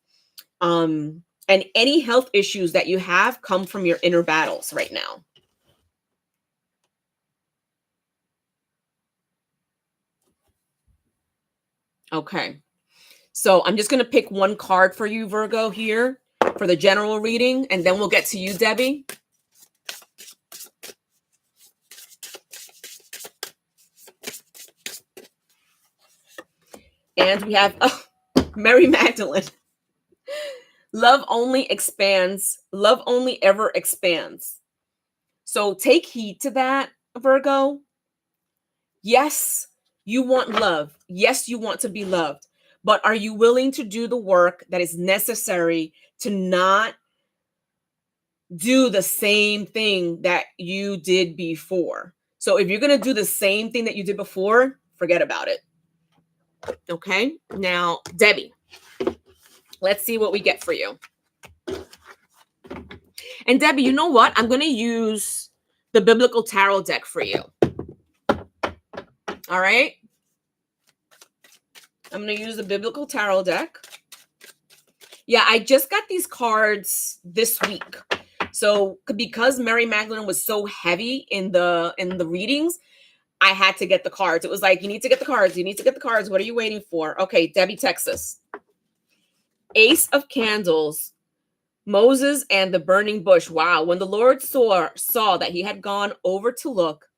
And any health issues that you have come from your inner battles right now. Okay. So I'm just going to pick one card for you, Virgo, here for the general reading, and then we'll get to you, Debbie. And we have Mary Magdelyn. Love only expands. Love only ever expands. So take heed to that, Virgo. Yes, you want love. Yes, you want to be loved. But are you willing to do the work that is necessary to not do the same thing that you did before? So if you're going to do the same thing that you did before, forget about it. Okay? Now, Debbie, let's see what we get for you. And Debbie, you know what? I'm going to use the Biblical Tarot deck for you. All right? I'm going to use the Biblical Tarot deck. Yeah, I just got these cards this week. So because Mary Magdelyn was so heavy in the readings, I had to get the cards. It was like, you need to get the cards. You need to get the cards. What are you waiting for? Okay, Debbie, Texas. Ace of Candles, Moses and the burning bush. Wow. When the Lord saw that he had gone over to look,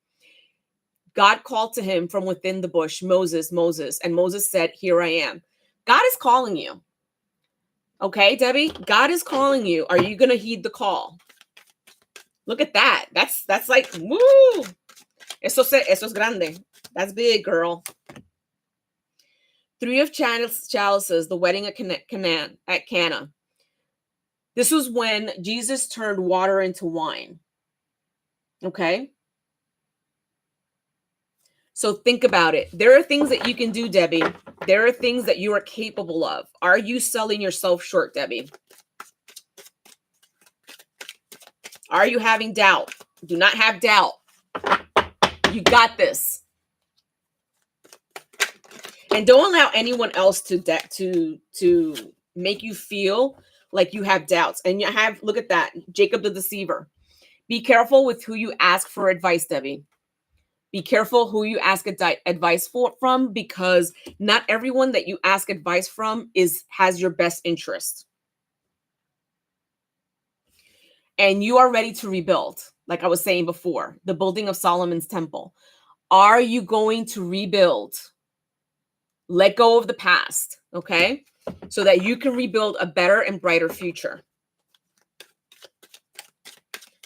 God called to him from within the bush, Moses, Moses. And Moses said, here I am. God is calling you. Okay, Debbie, God is calling you. Are you going to heed the call? Look at that. That's like, woo. Eso es grande. That's big, girl. Three of chalices, the wedding at Cana. This was when Jesus turned water into wine. Okay? So think about it. There are things that you can do, Debbie. There are things that you are capable of. Are you selling yourself short, Debbie? Are you having doubt? Do not have doubt. You got this. And don't allow anyone else to make you feel like you have doubts. And you have, look at that, Jacob the deceiver. Be careful with who you ask for advice, Debbie. Be careful who you ask advice from, because not everyone that you ask advice from has your best interest. And you are ready to rebuild, like I was saying before, the building of Solomon's temple. Are you going to rebuild? Let go of the past, okay? So that you can rebuild a better and brighter future.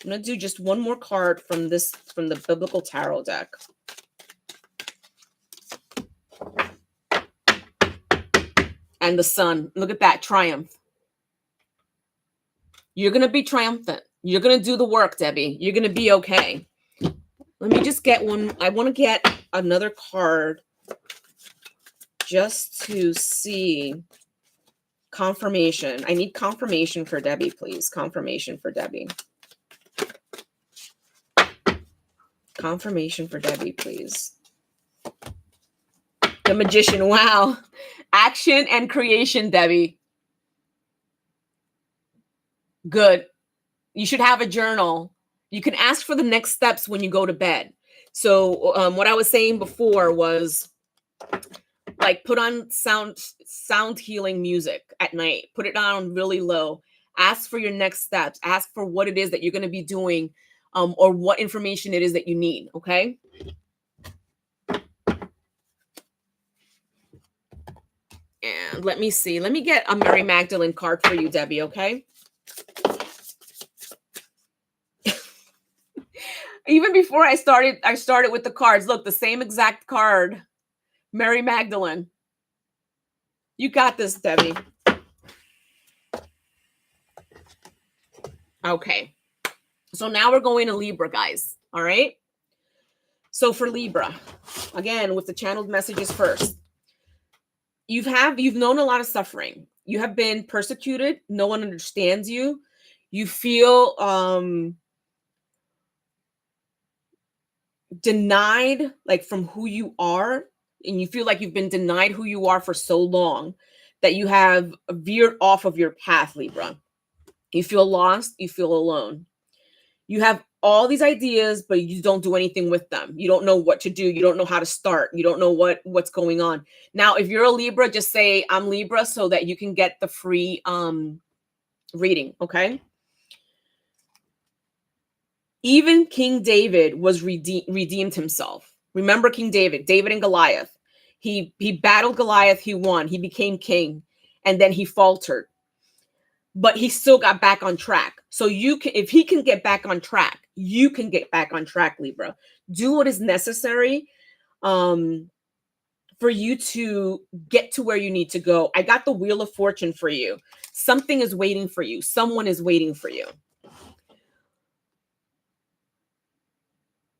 I'm going to do just one more card from the Biblical Tarot deck. And the sun. Look at that. Triumph. You're going to be triumphant. You're going to do the work, Debbie. You're going to be okay. Let me just get one. I want to get another card just to see confirmation. I need confirmation for Debbie, please. Confirmation for Debbie. Confirmation for Debbie, please. The Magician. Wow. Action and creation, Debbie. Good. You should have a journal. You can ask for the next steps when you go to bed. So what I was saying before was, like, put on sound healing music at night. Put it down really low. Ask for your next steps. Ask for what it is that you're going to be doing, or what information it is that you need. Okay. And let me see. Let me get a Mary Magdalene card for you, Debbie. Okay. Even before I started with the cards. Look, the same exact card. Mary Magdalene. You got this, Debbie. Okay. So now we're going to Libra, guys. All right. So for Libra, again, with the channeled messages first, you've known a lot of suffering. You have been persecuted. No one understands you. You feel denied, like, from who you are, and you feel like you've been denied who you are for so long that you have veered off of your path, Libra. You feel lost. You feel alone. You have all these ideas, but you don't do anything with them. You don't know what to do. You don't know how to start. You don't know what's going on. Now, if you're a Libra, just say I'm Libra so that you can get the free reading, okay? Even King David was redeemed himself. Remember King David and Goliath. He battled Goliath, he won. He became king, and then he faltered. But he still got back on track. So you can, if he can get back on track, you can get back on track, Libra. Do what is necessary for you to get to where you need to go. I got the Wheel of Fortune for you. Something is waiting for you. Someone is waiting for you.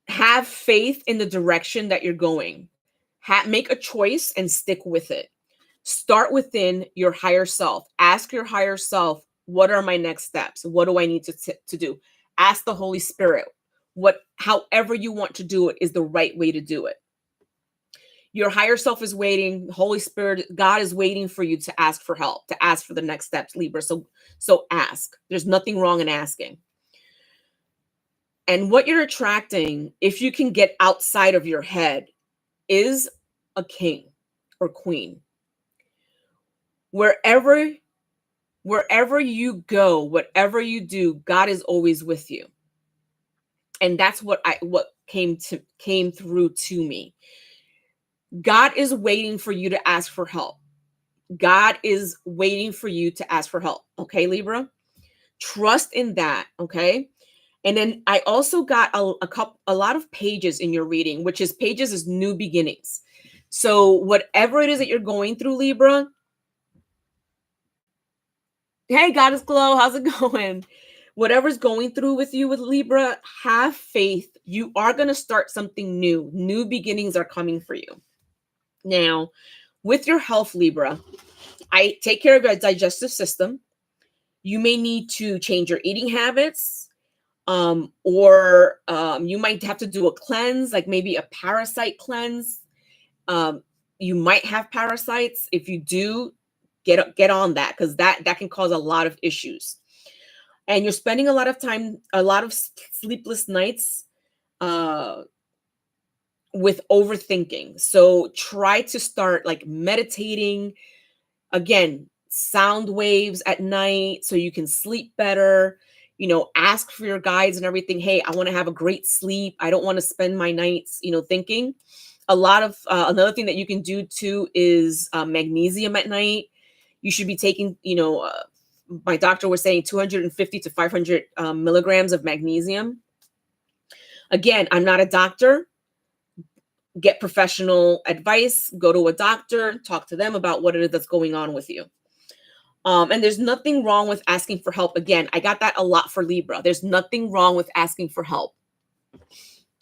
Have faith in the direction that you're going. Make a choice and stick with it. Start within your higher self. Ask your higher self, what are my next steps? What do I need to do? Ask the Holy Spirit. However you want to do it is the right way to do it. Your higher self is waiting. Holy Spirit, God is waiting for you to ask for help, to ask for the next steps, Libra. So ask. There's nothing wrong in asking. And what you're attracting, if you can get outside of your head, is a king or queen. Wherever you go, whatever you do, God is always with you. And that's what came through to me. God is waiting for you to ask for help. God is waiting for you to ask for help. Okay, Libra? Trust in that, okay? And then I also got a lot of pages in your reading, which is pages is new beginnings. So whatever it is that you're going through, Libra. Hey, Goddess Glow, how's it going? Whatever's going through with you with Libra, have faith. You are going to start something new. New beginnings are coming for you. Now, with your health, Libra, I take care of your digestive system. You may need to change your eating habits, or you might have to do a cleanse, like maybe a parasite cleanse. You might have parasites. If you do, get on that, because that can cause a lot of issues. And you're spending a lot of time, a lot of sleepless nights with overthinking. So try to start like meditating. Again, sound waves at night so you can sleep better. Ask for your guides and everything. Hey, I want to have a great sleep. I don't want to spend my nights, thinking. A lot of another thing that you can do too is magnesium at night. You should be taking, my doctor was saying 250 to 500 milligrams of magnesium. Again, I'm not a doctor. Get professional advice, go to a doctor, talk to them about what it is that's going on with you. And there's nothing wrong with asking for help. Again, I got that a lot for Libra. There's nothing wrong with asking for help.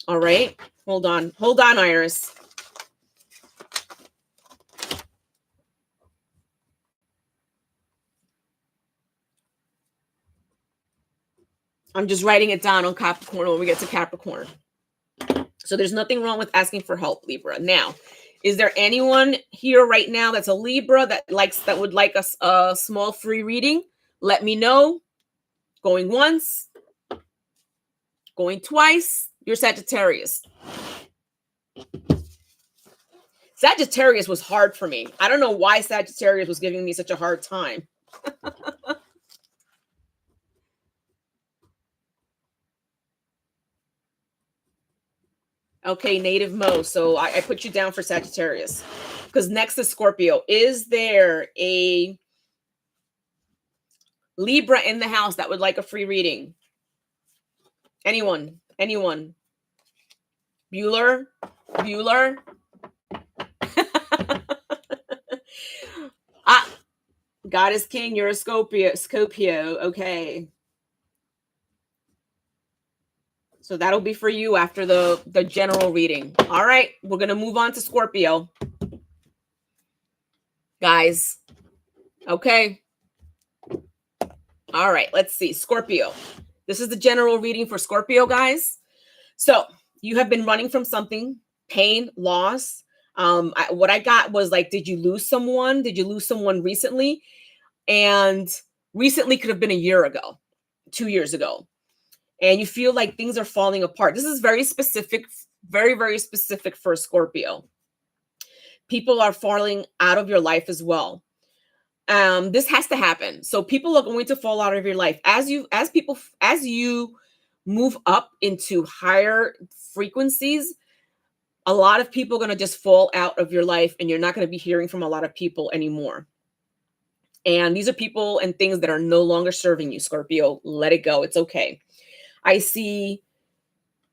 All right. Hold on, Iris. I'm just writing it down on Capricorn when we get to Capricorn. So there's nothing wrong with asking for help, Libra. Now, is there anyone here right now that's a Libra that would like a small free reading? Let me know. Going once, going twice. You're Sagittarius. Sagittarius was hard for me. I don't know why Sagittarius was giving me such a hard time. Okay, native Mo. So I put you down for Sagittarius because next is Scorpio. Is there a Libra in the house that would like a free reading? Anyone? Anyone? Bueller? Bueller? Ah, God is King. You're a Scorpio. Scorpio. Okay. So that'll be for you after the general reading. All right. We're going to move on to Scorpio. Guys. Okay. All right. Let's see. Scorpio. This is the general reading for Scorpio, guys. So you have been running from something, pain, loss. What I got was like, did you lose someone? Did you lose someone recently? And recently could have been a year ago, 2 years ago. And you feel like things are falling apart. This is very specific, very, very specific for Scorpio. People are falling out of your life as well. This has to happen. So people are going to fall out of your life as you move up into higher frequencies. A lot of people are going to just fall out of your life, and you're not going to be hearing from a lot of people anymore. And these are people and things that are no longer serving you, Scorpio. Let it go. It's okay. I see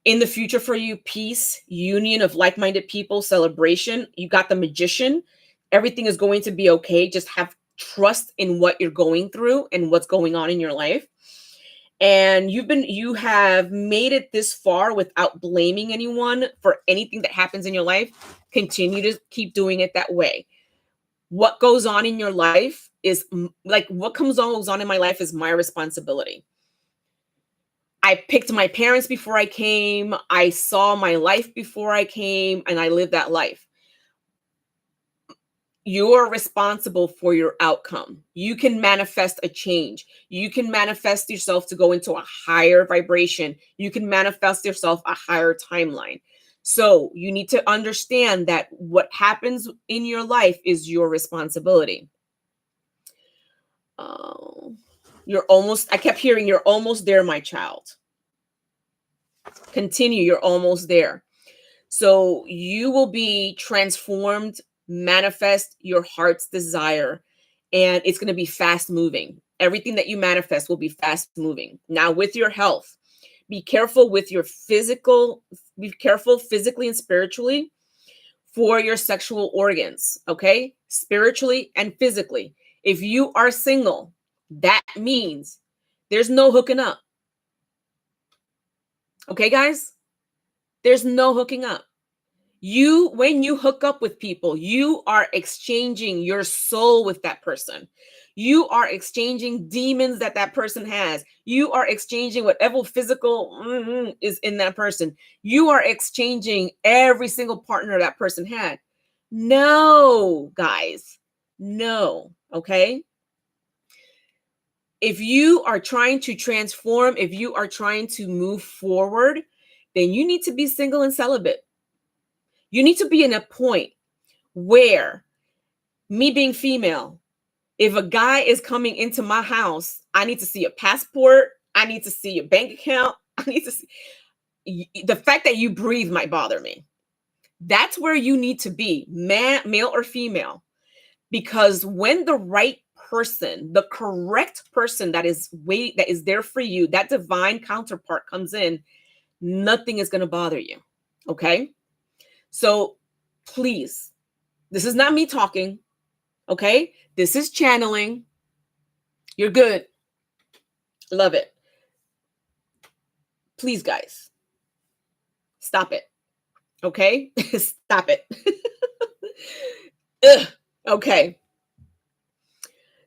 in the future for you peace, union of like-minded people, celebration. You got the Magician. Everything is going to be okay. Just have trust in what you're going through and what's going on in your life. And you have made it this far without blaming anyone for anything that happens in your life. Continue to keep doing it that way. What goes on in your life is like what goes on in my life is my responsibility. I picked my parents before I came. I saw my life before I came, and I lived that life. You're responsible for your outcome. You can manifest a change. You can manifest yourself to go into a higher vibration. You can manifest yourself a higher timeline. So you need to understand that what happens in your life is your responsibility. I kept hearing, you're almost there, my child. Continue, you're almost there. So you will be transformed, manifest your heart's desire, and it's going to be fast moving. Everything that you manifest will be fast moving. Now, with your health, be careful with your be careful physically and spiritually for your sexual organs, okay? Spiritually and physically. If you are single, that means there's no hooking up. Okay, guys? There's no hooking up. When you hook up with people, you are exchanging your soul with that person. You are exchanging demons that person has. You are exchanging whatever physical is in that person. You are exchanging every single partner that person had. No, guys, no. Okay. If you are trying to transform, if you are trying to move forward, then you need to be single and celibate. You need to be in a point where, me being female, if a guy is coming into my house, I need to see a passport. I need to see a bank account. I need to see the fact that you breathe might bother me. That's where you need to be, male or female, because when the right person, the correct person that is there for you, that divine counterpart comes in, nothing is going to bother you. Okay. So please, this is not me talking. Okay. This is channeling. You're good. Love it. Please, guys, stop it. Okay. Stop it. Ugh. Okay.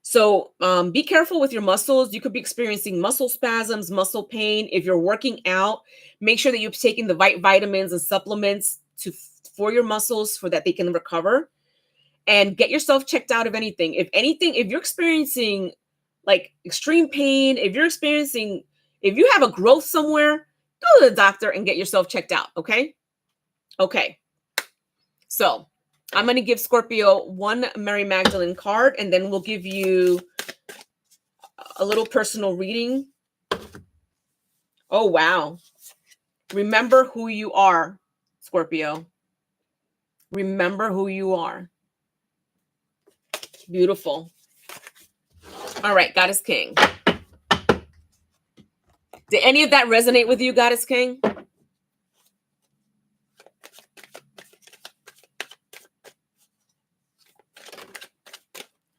So be careful with your muscles. You could be experiencing muscle spasms, muscle pain. If you're working out, make sure that you're taking the right vitamins and supplements for your muscles so that they can recover. And get yourself checked out of anything. If you're experiencing like extreme pain, if you have a growth somewhere, go to the doctor and get yourself checked out. Okay. Okay. So I'm going to give Scorpio one Mary Magdalene card, and then we'll give you a little personal reading. Oh, wow. Remember who you are, Scorpio. Remember who you are. Beautiful. All right, Goddess King. Did any of that resonate with you, Goddess King?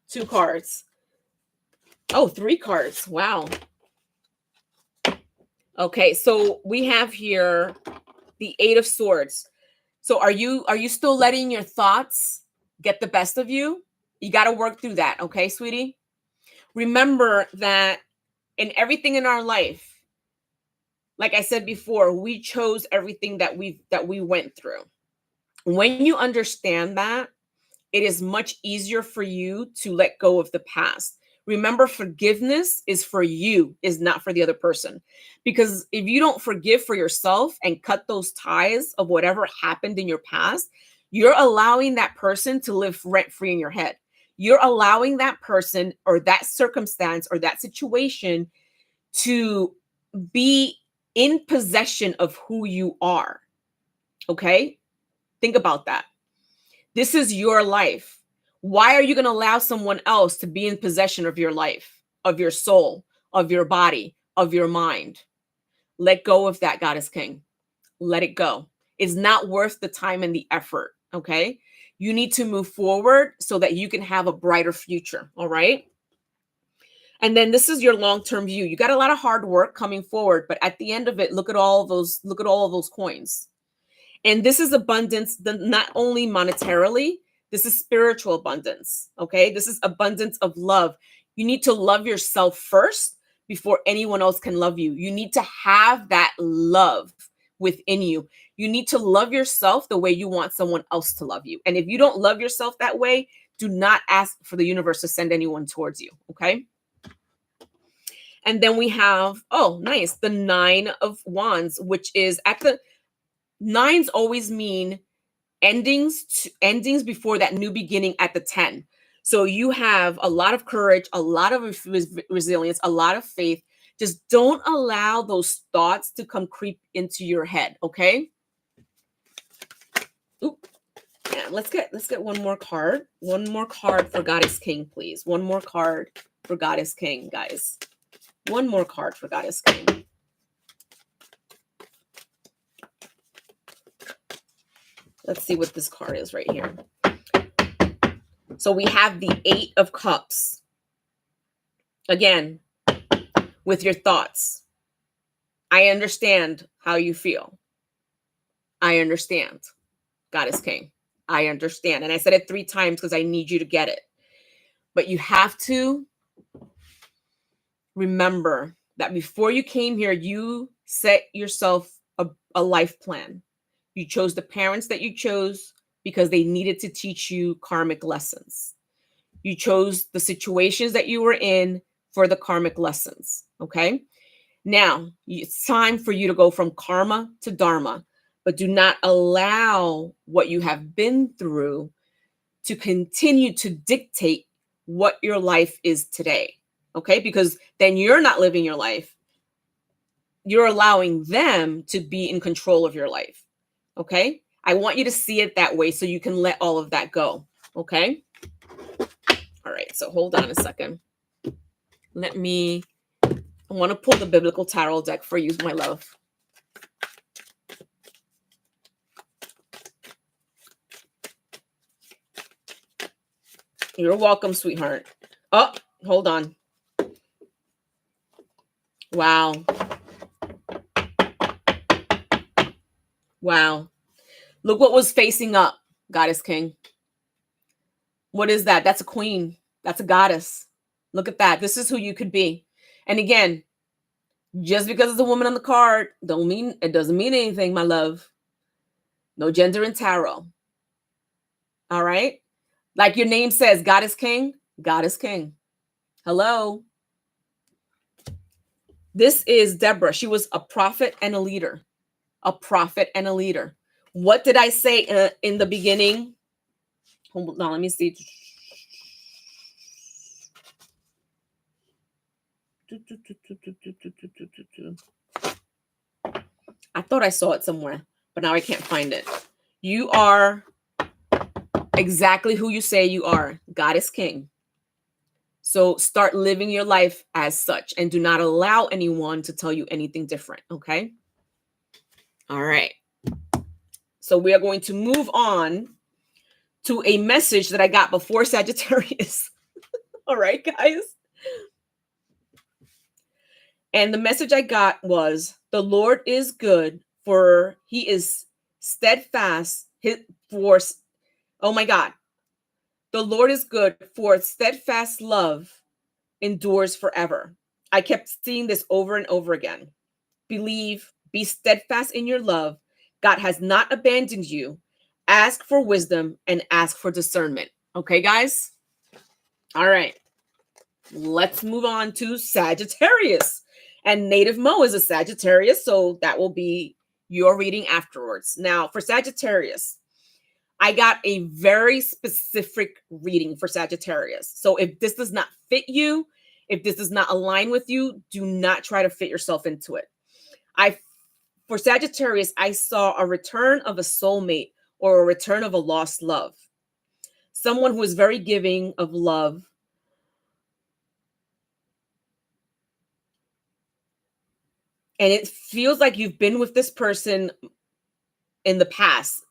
Two cards. Oh, three cards. Wow. Okay, so we have here the Eight of Swords. So are you still letting your thoughts get the best of you? You got to work through that, okay, sweetie? Remember that in everything in our life, like I said before, we chose everything that we went through. When you understand that, it is much easier for you to let go of the past. Remember, forgiveness is for you, is not for the other person. Because if you don't forgive for yourself and cut those ties of whatever happened in your past, you're allowing that person to live rent-free in your head. You're allowing that person or that circumstance or that situation to be in possession of who you are. Okay? Think about that. This is your life. Why are you going to allow someone else to be in possession of your life, of your soul, of your body, of your mind? Let go of that, Goddess King. Let it go. It's not worth the time and the effort, okay? You need to move forward so that you can have a brighter future, all right? And then this is your long-term view. You got a lot of hard work coming forward, but at the end of it, look at all of those coins. And this is abundance, not only monetarily, this is spiritual abundance, okay? This is abundance of love. You need to love yourself first before anyone else can love you. You need to have that love within you. You need to love yourself the way you want someone else to love you. And if you don't love yourself that way, do not ask for the universe to send anyone towards you, okay? And then we have, oh, nice, the Nine of Wands, which is at the nines always mean endings before that new beginning at the 10. So you have a lot of courage, a lot of resilience, a lot of faith. Just don't allow those thoughts to come creep into your head, okay? Ooh. Yeah, let's get one more card. One more card for Goddess King, please. One more card for Goddess King, guys. One more card for Goddess King. Let's see what this card is right here. So we have the Eight of Cups. Again, with your thoughts. I understand how you feel. I understand, Goddess King. I understand. And I said it 3 times because I need you to get it. But you have to remember that before you came here, you set yourself a life plan. You chose the parents that you chose because they needed to teach you karmic lessons. You chose the situations that you were in for the karmic lessons, okay? Now, it's time for you to go from karma to dharma, but do not allow what you have been through to continue to dictate what your life is today, okay? Because then you're not living your life. You're allowing them to be in control of your life, okay? I want you to see it that way so you can let all of that go, okay? All right, so hold on a second. I want to pull the Biblical Tarot deck for you, my love. You're welcome, sweetheart. Oh, hold on. Wow. Wow. Look what was facing up, Goddess King. What is that? That's a queen. That's a goddess. Look at that. This is who you could be. And again, just because it's a woman on the card, it doesn't mean anything, my love. No gender in tarot. All right? Like your name says, Goddess King, Goddess King. Hello. This is Deborah. She was a prophet and a leader. A prophet and a leader. What did I say in the beginning? Hold on, let me see. I thought I saw it somewhere. but now I can't find it. You are exactly who you say you are. God is king. So start living your life as such and do not allow anyone to tell you anything different. Okay. All right. So we are going to move on to a message that I got before Sagittarius. All right, guys. And the message I got was, the Lord is good, for he is steadfast. Oh my God. The Lord is good, for steadfast love endures forever. I kept seeing this over and over again. Believe, be steadfast in your love. God has not abandoned you. Ask for wisdom and ask for discernment. Okay, guys? All right. Let's move on to Sagittarius. And Native Mo is a Sagittarius, so that will be your reading afterwards. Now, for Sagittarius, I got a very specific reading for Sagittarius. So if this does not fit you, if this does not align with you, do not try to fit yourself into it. For Sagittarius, I saw a return of a soulmate or a return of a lost love. Someone who is very giving of love. And it feels like you've been with this person in the past,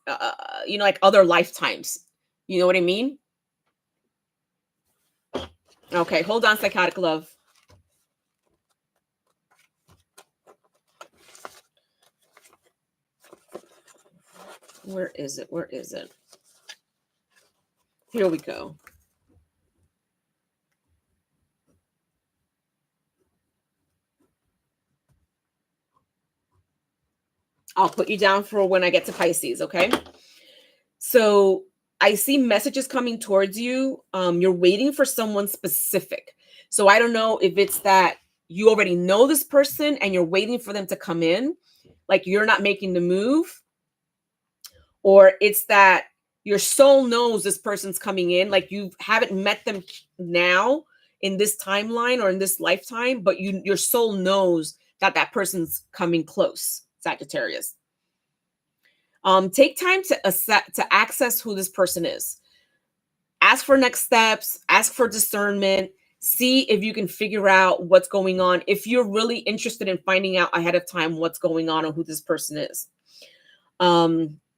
like other lifetimes. You know what I mean? Okay, hold on, psychotic love. Where is it? Where is it? Here we go. I'll put you down for when I get to Pisces, okay? So I see messages coming towards you. You're waiting for someone specific. So I don't know if it's that you already know this person and you're waiting for them to come in, like you're not making the move, or it's that your soul knows this person's coming in, like you haven't met them now in this timeline or in this lifetime, but your soul knows that that person's coming close, Sagittarius. Take time to access who this person is. Ask for next steps, ask for discernment, see if you can figure out what's going on. If you're really interested in finding out ahead of time what's going on or who this person is.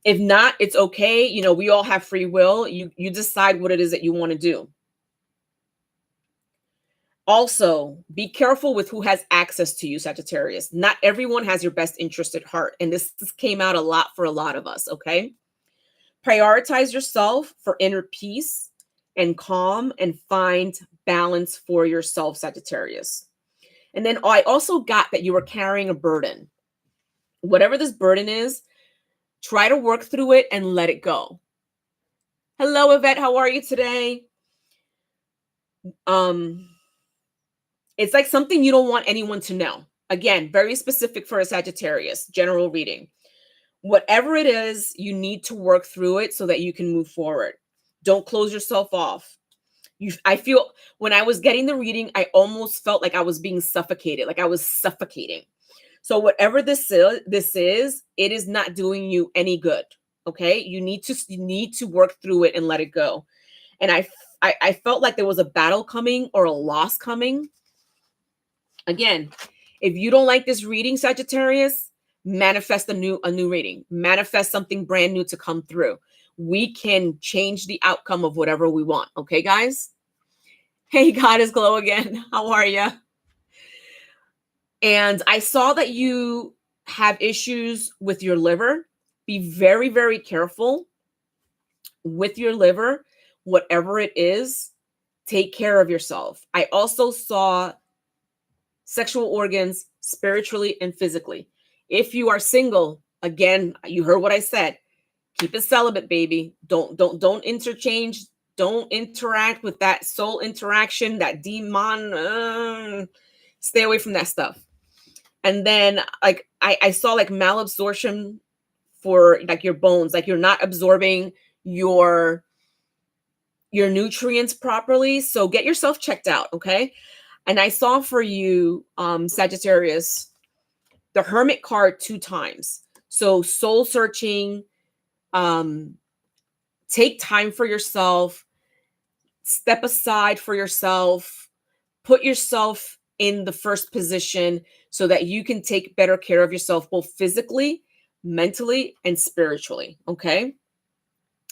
If not, it's okay. You know, we all have free will. You decide what it is that you want to do. Also, be careful with who has access to you, Sagittarius. Not everyone has your best interest at heart. And this came out a lot for a lot of us, okay? Prioritize yourself for inner peace and calm and find balance for yourself, Sagittarius. And then I also got that you were carrying a burden. Whatever this burden is, try to work through it and let it go. Hello, Yvette. How are you today? It's like something you don't want anyone to know. Again, very specific for a Sagittarius, general reading. Whatever it is, you need to work through it so that you can move forward. Don't close yourself off. I feel when I was getting the reading, I almost felt like I was being suffocated, like I was suffocating. So whatever this is, it is not doing you any good. Okay, you need to work through it and let it go. And I felt like there was a battle coming or a loss coming. Again, if you don't like this reading, Sagittarius, manifest a new reading. Manifest something brand new to come through. We can change the outcome of whatever we want. Okay, guys? Hey, Goddess Glow again. How are you? And I saw that you have issues with your liver. Be very, very careful with your liver. Whatever it is, take care of yourself. I also saw sexual organs spiritually and physically. If you are single, again, you heard what I said. Keep it celibate, baby. Don't interchange. Don't interact with that soul interaction, that demon. Stay away from that stuff. And then, like, I saw like malabsorption for like your bones, like you're not absorbing your nutrients properly. So get yourself checked out, okay? And I saw for you, Sagittarius, the Hermit card 2 times. So soul searching, take time for yourself, step aside for yourself, put yourself in the first position so that you can take better care of yourself, both physically, mentally, and spiritually. Okay.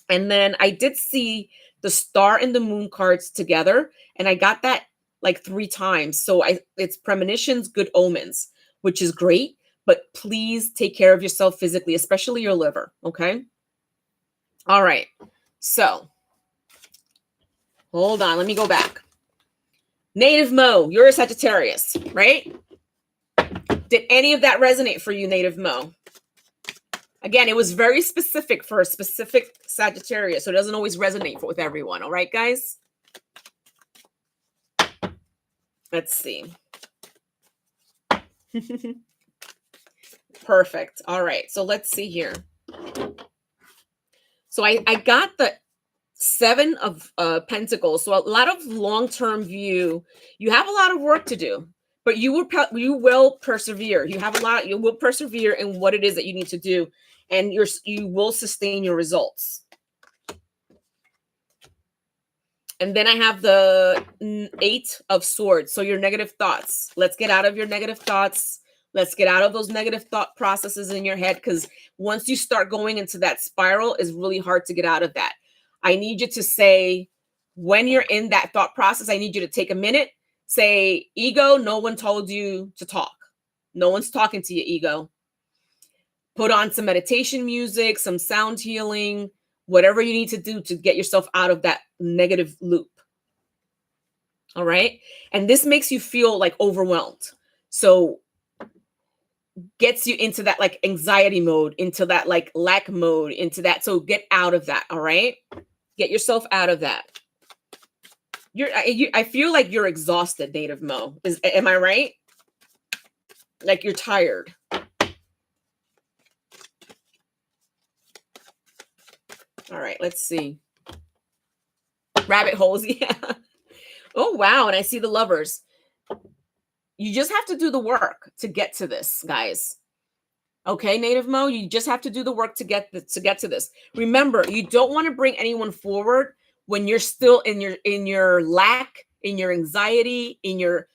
And then I did see the star and the moon cards together, and I got that like 3 times. So it's premonitions, good omens, which is great. But please take care of yourself physically, especially your liver. Okay. All right. So hold on. Let me go back. Native Mo, you're a Sagittarius, right? Did any of that resonate for you, Native Mo? Again, it was very specific for a specific Sagittarius, so it doesn't always resonate with everyone. All right, guys? Let's see. Perfect. All right, so let's see here. So I got the 7 of Pentacles. So a lot of long-term view. You have a lot of work to do, but you will persevere. You will persevere in what it is that you need to do, and you will sustain your results. And then I have the 8 of Swords. So your negative thoughts. Let's get out of your negative thoughts. Let's get out of those negative thought processes in your head, because once you start going into that spiral, it's really hard to get out of that. I need you to say, when you're in that thought process, I need you to take a minute, say, ego, no one told you to talk. No one's talking to you, ego. Put on some meditation music, some sound healing, whatever you need to do to get yourself out of that negative loop. All right. And this makes you feel like overwhelmed. So gets you into that like anxiety mode, into that like lack mode, into that. So get out of that. All right. Get yourself out of that. I feel like you're exhausted, Native Mo. Am I right? Like you're tired. All right. Let's see. Rabbit holes. Yeah. Oh, wow. And I see the Lovers. You just have to do the work to get to this, guys. Okay, Native Mo, you just have to do the work to get to this. Remember, you don't want to bring anyone forward when you're still in your lack, in your anxiety, in your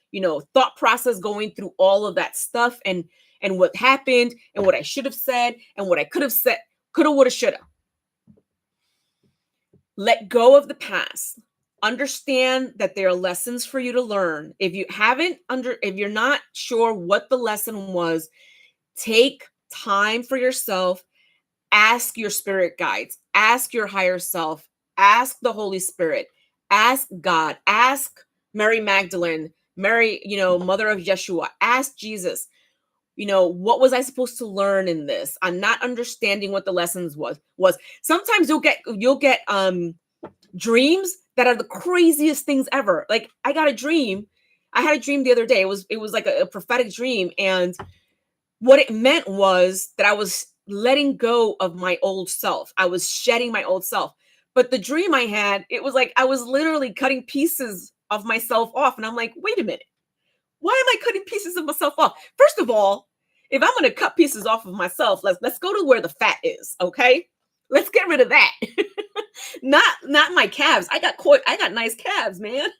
thought process, going through all of that stuff and what happened and what I should have said and what I could have said, coulda, woulda, shoulda. Let go of the past. Understand that there are lessons for you to learn. If you're not sure what the lesson was, take time for yourself. Ask your spirit guides, ask your higher self, ask the Holy Spirit, ask God, ask Mary Magdelyn, Mary, mother of Yeshua, ask Jesus, what was I supposed to learn in this? I'm not understanding what the lessons was. Sometimes you'll get dreams that are the craziest things ever. Like I had a dream the other day. It was like a prophetic dream, and what it meant was that I was letting go of my old self. I was shedding my old self. But the dream I had, it was like I was literally cutting pieces of myself off. And I'm like, wait a minute. Why am I cutting pieces of myself off? First of all, if I'm going to cut pieces off of myself, let's go to where the fat is, okay? Let's get rid of that. Not my calves. I got nice calves, man.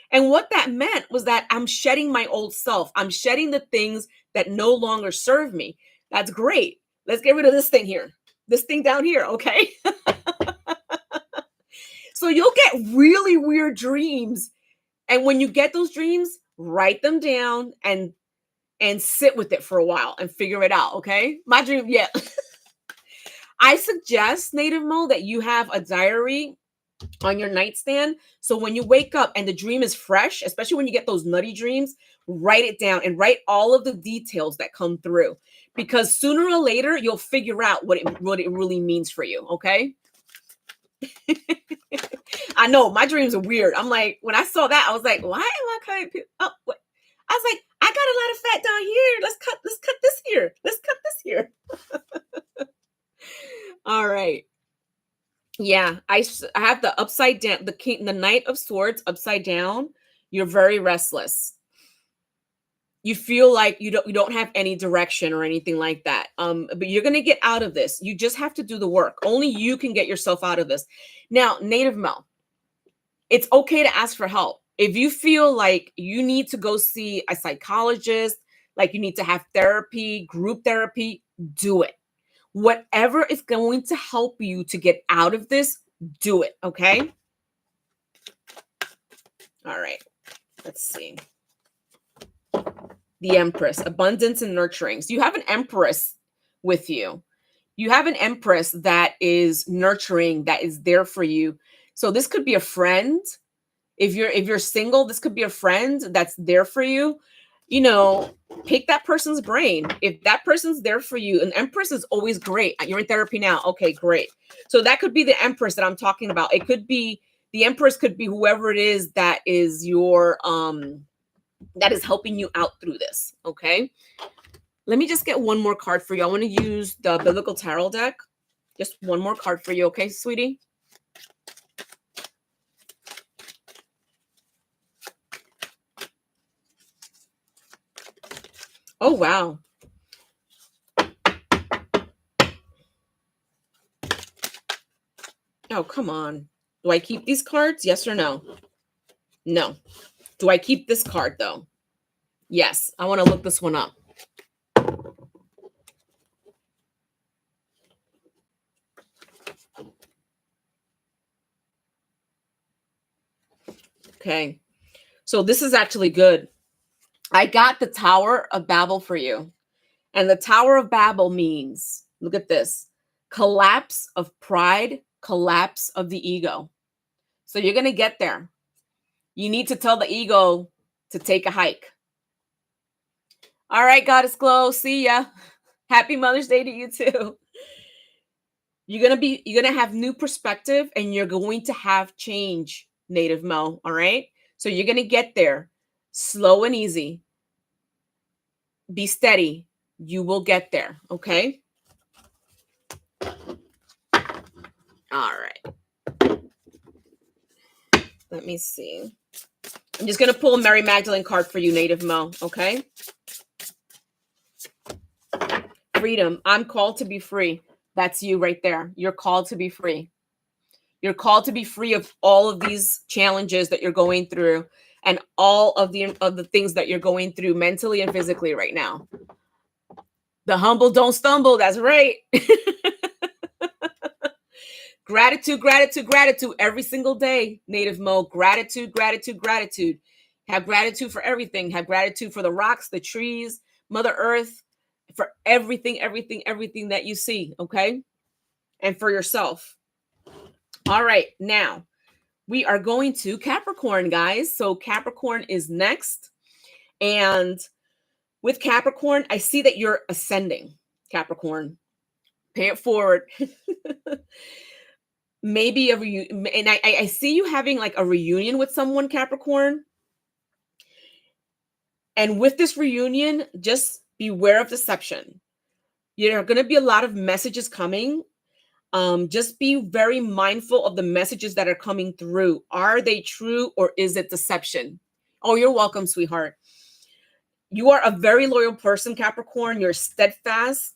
And what that meant was that I'm shedding my old self. I'm shedding the things that no longer serve me. That's great. Let's get rid of this thing here. This thing down here, okay? So you'll get really weird dreams. And when you get those dreams, write them down and sit with it for a while and figure it out, okay? My dream, yeah. I suggest, Native Mo, that you have a diary on your nightstand. So when you wake up and the dream is fresh, especially when you get those nutty dreams, write it down and write all of the details that come through, because sooner or later you'll figure out what it really means for you. Okay. I know my dreams are weird. I'm like, when I saw that, I was like, why am I cutting people? Oh, what? I was like, I got a lot of fat down here. Let's cut this here. Let's cut this here. All right. Yeah, I have the upside down, the Knight of Swords upside down. You're very restless. you feel like you don't have any direction or anything like that. But you're going to get out of this. You just have to do the work. Only you can get yourself out of this. Now, Native Mel, it's okay to ask for help. If you feel like you need to go see a psychologist, like you need to have therapy, group therapy, do it. Whatever is going to help you to get out of this, do it. Okay. All right. Let's see. The Empress, abundance and nurturing. So you have an Empress with you. You have an Empress that is nurturing, that is there for you. So this could be a friend. If you're single, this could be a friend that's there for you. You know, pick that person's brain. If that person's there for you, an Empress is always great. You're in therapy now. Okay, great. So that could be the Empress that I'm talking about. It could be the Empress, could be whoever it is that is your that is helping you out through this. Okay. Let me just get one more card for you. I want to use the Biblical Tarot deck. Just one more card for you. Okay, sweetie? Oh, wow. Oh, come on. Do I keep these cards? Yes or no? No. Do I keep this card, though? Yes. I want to look this one up. Okay. So this is actually good. I got the Tower of Babel for you. And the Tower of Babel means, look at this, collapse of pride, collapse of the ego. So you're going to get there. You need to tell the ego to take a hike. All right, Goddess Glow. See ya. Happy Mother's Day to you too. You're gonna have new perspective and you're going to have change, Native Mo. All right. So you're gonna get there. Slow and easy. Be steady. You will get there. Okay. All right. Let me see. I'm just gonna pull a Mary Magdalene card for you, Native Mo. Okay. Freedom. I'm called to be free. That's you right there. You're called to be free. You're called to be free of all of these challenges that you're going through and all of the things that you're going through mentally and physically right now. The humble don't stumble. That's right. Gratitude, gratitude, gratitude every single day, Native Mo. Gratitude, gratitude, gratitude. Have gratitude for everything. Have gratitude for the rocks, the trees, Mother Earth, for everything, everything, everything that you see, okay? And for yourself. All right, now we are going to Capricorn, guys. So Capricorn is next. And with Capricorn, I see that you're ascending, Capricorn. Pay it forward. Maybe and I see you having like a reunion with someone, Capricorn. And with this reunion, just beware of deception. There are going to be a lot of messages coming. Just be very mindful of the messages that are coming through. Are they true or is it deception? Oh, you're welcome, sweetheart. You are a very loyal person, Capricorn. You're steadfast,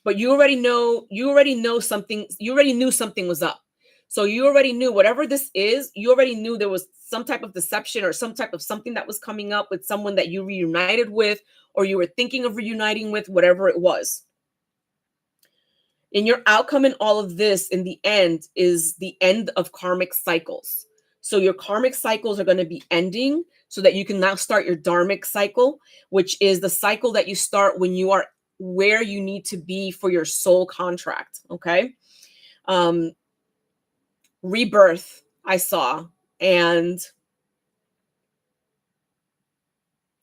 but you already know something. You already knew something was up. So you already knew whatever this is, you already knew there was some type of deception or some type of something that was coming up with someone that you reunited with, or you were thinking of reuniting with, whatever it was. And your outcome in all of this in the end is the end of karmic cycles. So your karmic cycles are going to be ending so that you can now start your dharmic cycle, which is the cycle that you start when you are where you need to be for your soul contract. Okay. Rebirth, I saw, and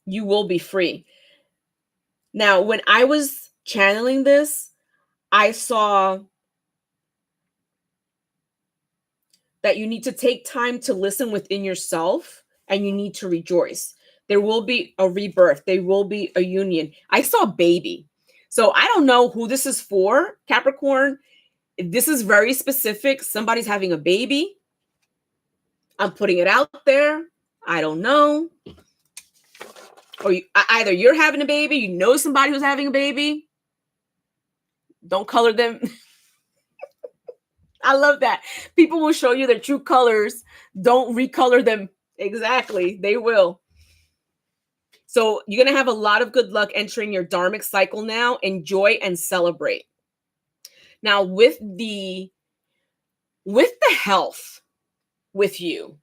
you will be free. Now, when I was channeling this, I saw that you need to take time to listen within yourself and you need to rejoice. There will be a rebirth. There will be a union. I saw baby. So I don't know who this is for, Capricorn. This is very specific. Somebody's having a baby. I'm putting it out there. I don't know. or either you're having a baby, you know somebody who's having a baby. Don't color them. I love that. People will show you their true colors. Don't recolor them. Exactly. They will. So you're going to have a lot of good luck entering your dharmic cycle now. Enjoy and celebrate. Now with the health with you,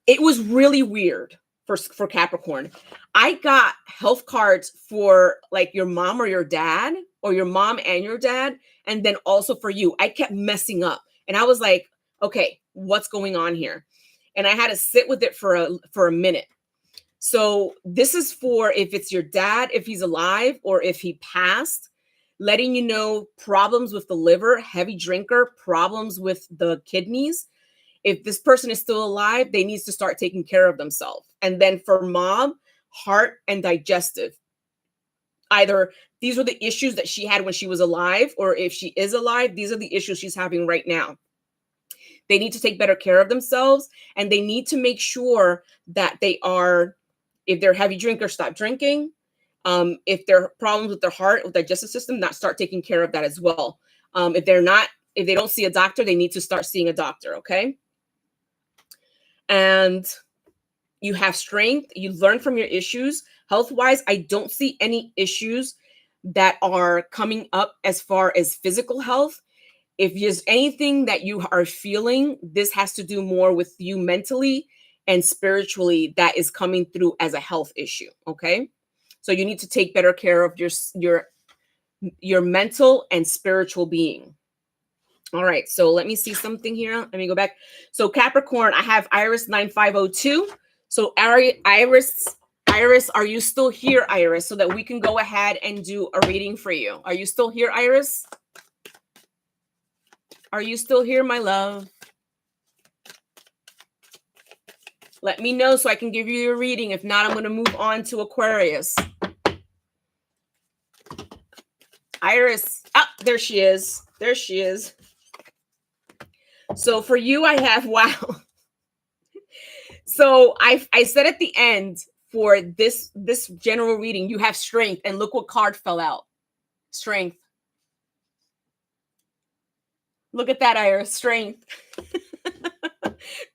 it was really weird for Capricorn. I got health cards for like your mom or your dad, or your mom and your dad, and then also for you. I kept messing up, and I was like, okay, what's going on here? And I had to sit with it for a minute. So this is for if it's your dad, if he's alive, or if he passed, letting you know problems with the liver, heavy drinker, problems with the kidneys. If this person is still alive, they need to start taking care of themselves. And then for mom, heart and digestive. Either these were the issues that she had when she was alive, or if she is alive, these are the issues she's having right now. They need to take better care of themselves, and they need to make sure that they are, if they're heavy drinkers, stop drinking. If there are problems with their heart, with digestive system, not start taking care of that as well. If they don't see a doctor, they need to start seeing a doctor, okay? And you have strength. You learn from your issues. Health-wise, I don't see any issues that are coming up as far as physical health. If there's anything that you are feeling, this has to do more with you mentally and spiritually that is coming through as a health issue, okay? So you need to take better care of your mental and spiritual being. All right, so let me see something here. Let me go back. So Capricorn, I have Iris 9502. So Iris, are you still here, Iris, so that we can go ahead and do a reading for you? Are you still here, Iris? Are you still here, my love? Let me know so I can give you your reading. If not, I'm going to move on to Aquarius. Iris, there she is. There she is. So for you, I have, wow. So I said at the end for this general reading, you have strength, and look what card fell out. Strength. Look at that, Iris. Strength.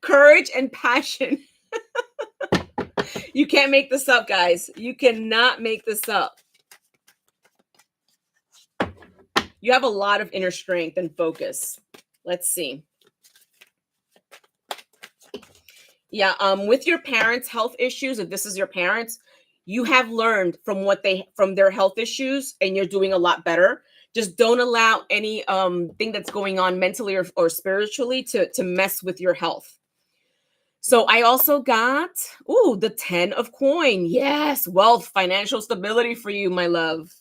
Courage and passion. You can't make this up, guys. You cannot make this up. You have a lot of inner strength and focus. Let's see. Yeah, with your parents' health issues, if this is your parents, you have learned from their health issues, and you're doing a lot better. Just don't allow any thing that's going on mentally or spiritually to mess with your health. So I also got, the 10 of coin. Yes, wealth, financial stability for you, my love.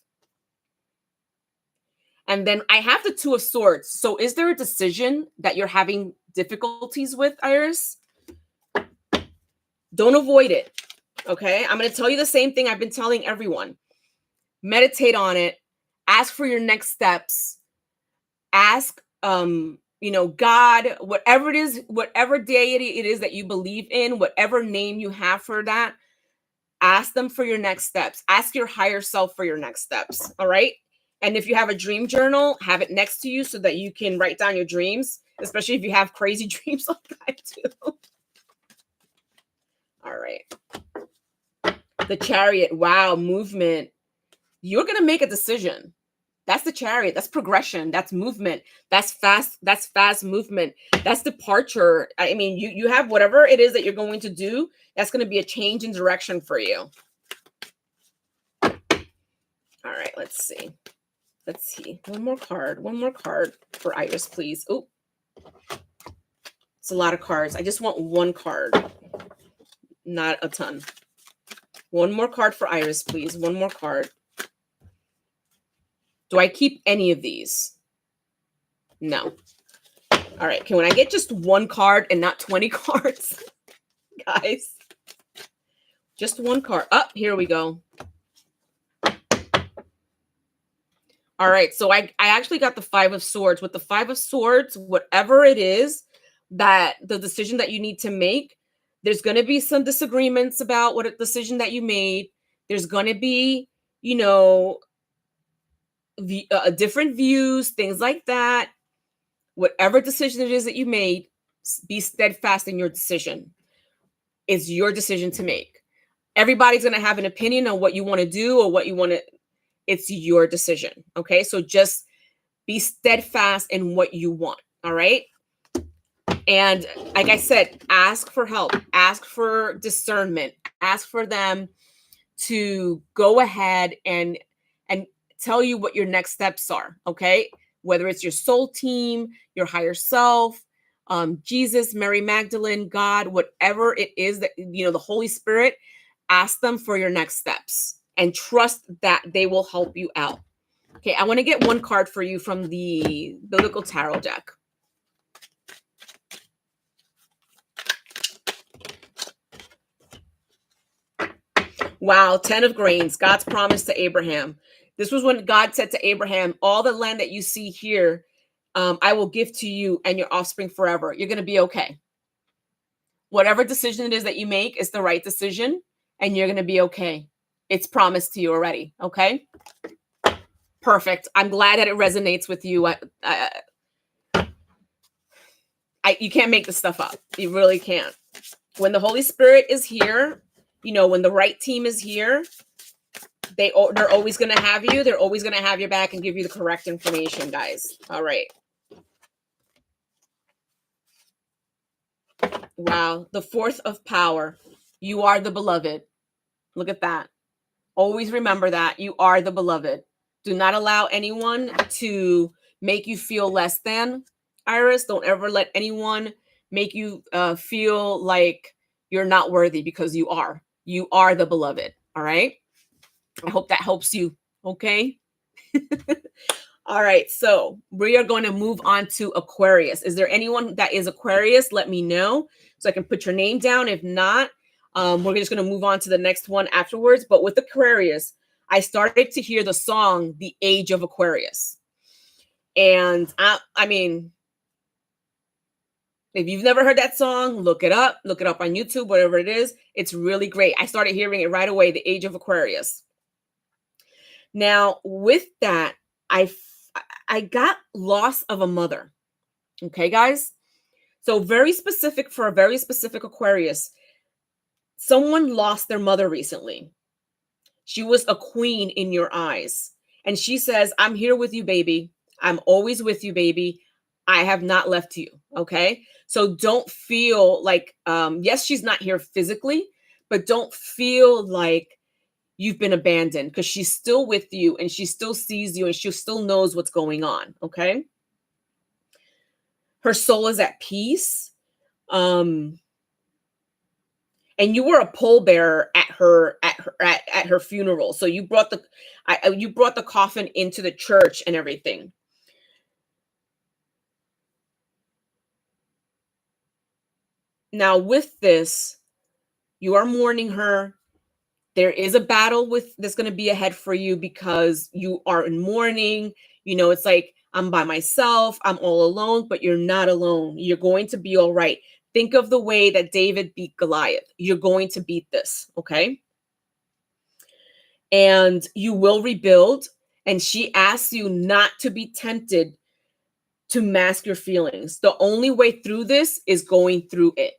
And then I have the 2 of swords. So is there a decision that you're having difficulties with, Iris? Don't avoid it, okay? I'm going to tell you the same thing I've been telling everyone. Meditate on it. Ask for your next steps. Ask, God, whatever it is, whatever deity it is that you believe in, whatever name you have for that, ask them for your next steps. Ask your higher self for your next steps, all right? And if you have a dream journal, have it next to you so that you can write down your dreams, especially if you have crazy dreams like I do. All right. The Chariot. Wow, movement. You're going to make a decision. That's the Chariot. That's progression. That's movement. That's fast. That's fast movement. That's departure. I mean, you have whatever it is that you're going to do. That's going to be a change in direction for you. All right, let's see. Let's see. One more card for Iris, please. Oh, it's a lot of cards. I just want one card. Not a ton. One more card for Iris, please. One more card. Do I keep any of these? No. All right. Can I get just one card and not 20 cards? Guys. Just one card. Here we go. All right. So I actually got the 5 of Swords. With the 5 of Swords, whatever it is that the decision that you need to make, there's going to be some disagreements about what a decision that you made. There's going to be, you know, different views, things like that. Whatever decision it is that you made, be steadfast in your decision. It's your decision to make. Everybody's going to have an opinion on what you want to do or what you want to, it's your decision. Okay. So just be steadfast in what you want. All right. And like I said, ask for help, ask for discernment, ask for them to go ahead and tell you what your next steps are. Okay. Whether it's your soul team, your higher self, Jesus, Mary Magdalene, God, whatever it is that, you know, the Holy Spirit, ask them for your next steps and trust that they will help you out. Okay, I want to get one card for you from the Biblical Tarot deck. Wow, 10 of Grains, God's promise to Abraham. This was when God said to Abraham, all the land that you see here, I will give to you and your offspring forever. You're going to be okay. Whatever decision it is that you make is the right decision, and you're going to be okay. It's promised to you already. Okay. Perfect. I'm glad that it resonates with you. You can't make this stuff up. You really can't. When the Holy Spirit is here, you know, when the right team is here, they're always going to have you. They're always going to have your back and give you the correct information, guys. All right. Wow. The fourth of power. You are the beloved. Look at that. Always remember that you are the beloved. Do not allow anyone to make you feel less than, Iris. Don't ever let anyone make you feel like you're not worthy, because you are. You are the beloved. All right. I hope that helps you. Okay. All right. So we are going to move on to Aquarius. Is there anyone that is Aquarius? Let me know so I can put your name down. If not, we're just going to move on to the next one afterwards. But with Aquarius, I started to hear the song, The Age of Aquarius. And I mean, if you've never heard that song, look it up on YouTube, whatever it is. It's really great. I started hearing it right away, The Age of Aquarius. Now, with that, I got loss of a mother. Okay, guys? So very specific for a very specific Aquarius. Someone lost their mother recently. She was a queen in your eyes. And she says, I'm here with you, baby. I'm always with you, baby. I have not left you. Okay. So don't feel like, yes, she's not here physically, but don't feel like you've been abandoned, because she's still with you and she still sees you and she still knows what's going on. Okay. Her soul is at peace. And you were a pallbearer at her funeral. So you brought the coffin into the church and everything. Now with this, you are mourning her. There is a battle that's going to be ahead for you, because you are in mourning. You know, it's like, I'm by myself, I'm all alone, but you're not alone. You're going to be all right. Think of the way that David beat Goliath. You're going to beat this, okay? And you will rebuild. And she asks you not to be tempted to mask your feelings. The only way through this is going through it.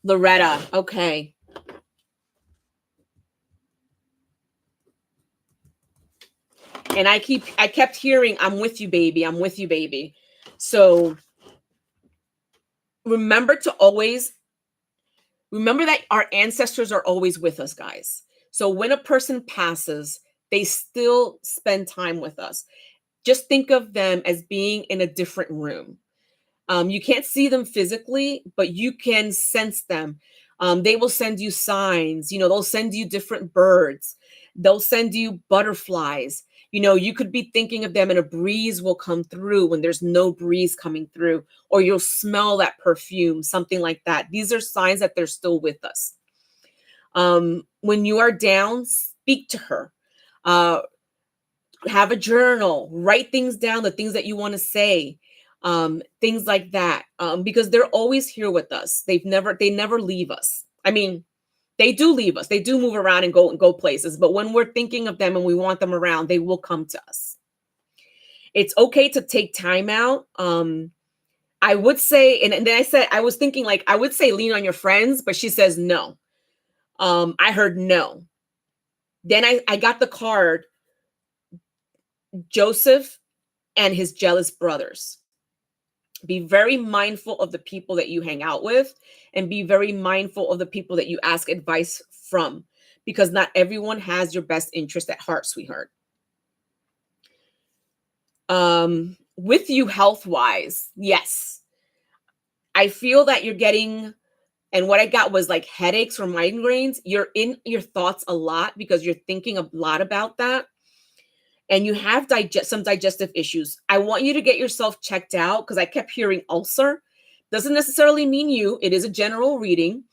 Loretta, okay. And I kept hearing, I'm with you, baby. I'm with you, baby. So remember that our ancestors are always with us, guys. So when a person passes, they still spend time with us. Just think of them as being in a different room. You can't see them physically, but you can sense them. They will send you signs. You know, they'll send you different birds. They'll send you butterflies. You know, you could be thinking of them and a breeze will come through when there's no breeze coming through, or you'll smell that perfume, something like that. These are signs that they're still with us. When you are down, speak to her. Have a journal, write things down, the things that you want to say, things like that, because they're always here with us. They never leave us. I mean, They do leave us. They do move around and go places. But when we're thinking of them and we want them around, they will come to us. It's okay to take time out. I would say, and then I was thinking like, I would say lean on your friends, but she says no. I heard no. Then I got the card, Joseph and his jealous brothers. Be very mindful of the people that you hang out with, and be very mindful of the people that you ask advice from, because not everyone has your best interest at heart, sweetheart. With you health-wise, yes. I feel that you're getting, and what I got was like headaches or migraines. You're in your thoughts a lot because you're thinking a lot about that. And you have some digestive issues. I want you to get yourself checked out because I kept hearing ulcer. Doesn't necessarily mean you. It is a general reading.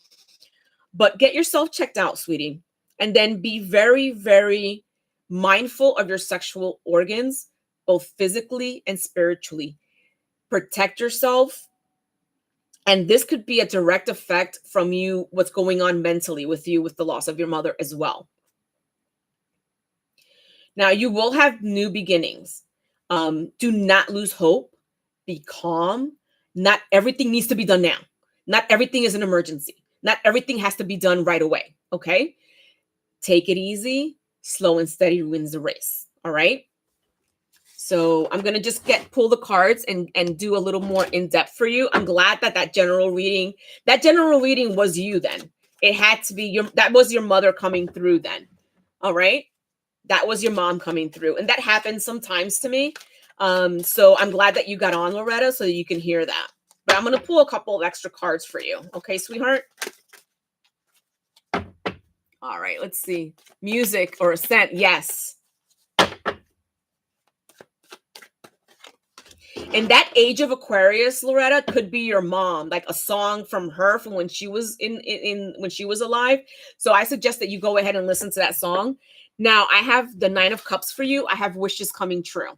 But get yourself checked out, sweetie. And then be very, very mindful of your sexual organs, both physically and spiritually. Protect yourself. And this could be a direct effect from you, what's going on mentally with you with the loss of your mother as well. Now, you will have new beginnings. Do not lose hope. Be calm. Not everything needs to be done now. Not everything is an emergency. Not everything has to be done right away. Okay? Take it easy. Slow and steady wins the race. All right? So I'm going to just pull the cards and do a little more in depth for you. I'm glad that general reading was you then. It had to be that was your mother coming through then. All right? That was your mom coming through. And that happens sometimes to me. So I'm glad that you got on, Loretta, so that you can hear that. But I'm going to pull a couple of extra cards for you. Okay, sweetheart? All right, let's see. Music or ascent. Yes. And that age of Aquarius, Loretta, could be your mom, like a song from her from when she was when she was alive. So I suggest that you go ahead and listen to that song. Now, I have the 9 of Cups for you. I have wishes coming true.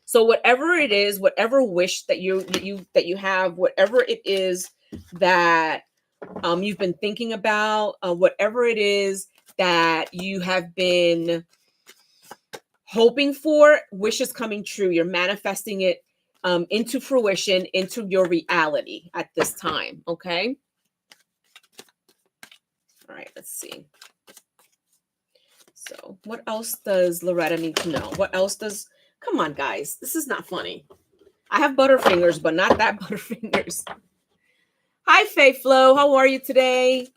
So whatever it is, whatever wish that you have, whatever it is that you've been thinking about, whatever it is that you have been hoping for, wishes coming true. You're manifesting it into fruition, into your reality at this time. Okay. All right. Let's see. So what else does Loretta need to know? What else does, come on, guys. This is not funny. I have butterfingers, but not that butterfingers. Hi, Faye Flo. How are you today?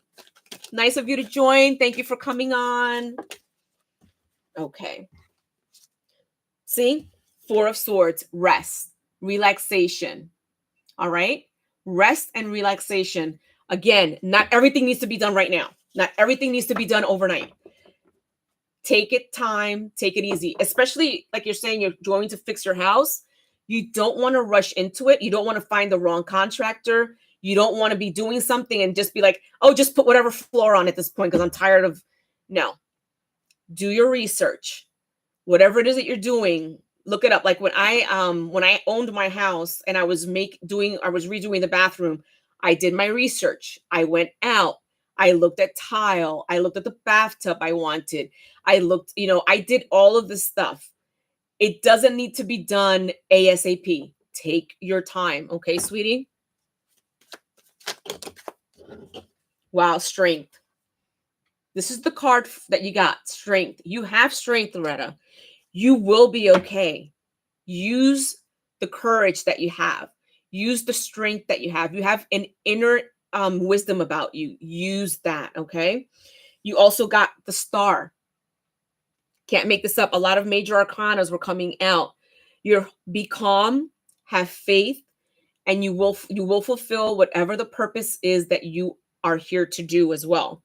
Nice of you to join. Thank you for coming on. Okay. See? 4 of Swords, rest, relaxation. All right? Rest and relaxation. Again, not everything needs to be done right now. Not everything needs to be done overnight. Take it time, take it easy. Especially like you're saying, you're going to fix your house. You don't want to rush into it. You don't want to find the wrong contractor. You don't want to be doing something and just be like, oh, just put whatever floor on at this point because I'm tired of. No. Do your research. Whatever it is that you're doing, look it up. Like when I owned my house and I was redoing the bathroom, I did my research. I went out. I looked at tile. I looked at the bathtub I wanted. I looked, I did all of this stuff. It doesn't need to be done ASAP. Take your time. Okay, sweetie? Wow, strength. This is the card that you got, strength. You have strength, Loretta. You will be okay. Use the courage that you have. Use the strength that you have. You have an inner wisdom about you. Use that, okay? You also got the Star. Can't make this up. A lot of major arcanas were coming out. Be calm, have faith, and you will fulfill whatever the purpose is that you are here to do as well.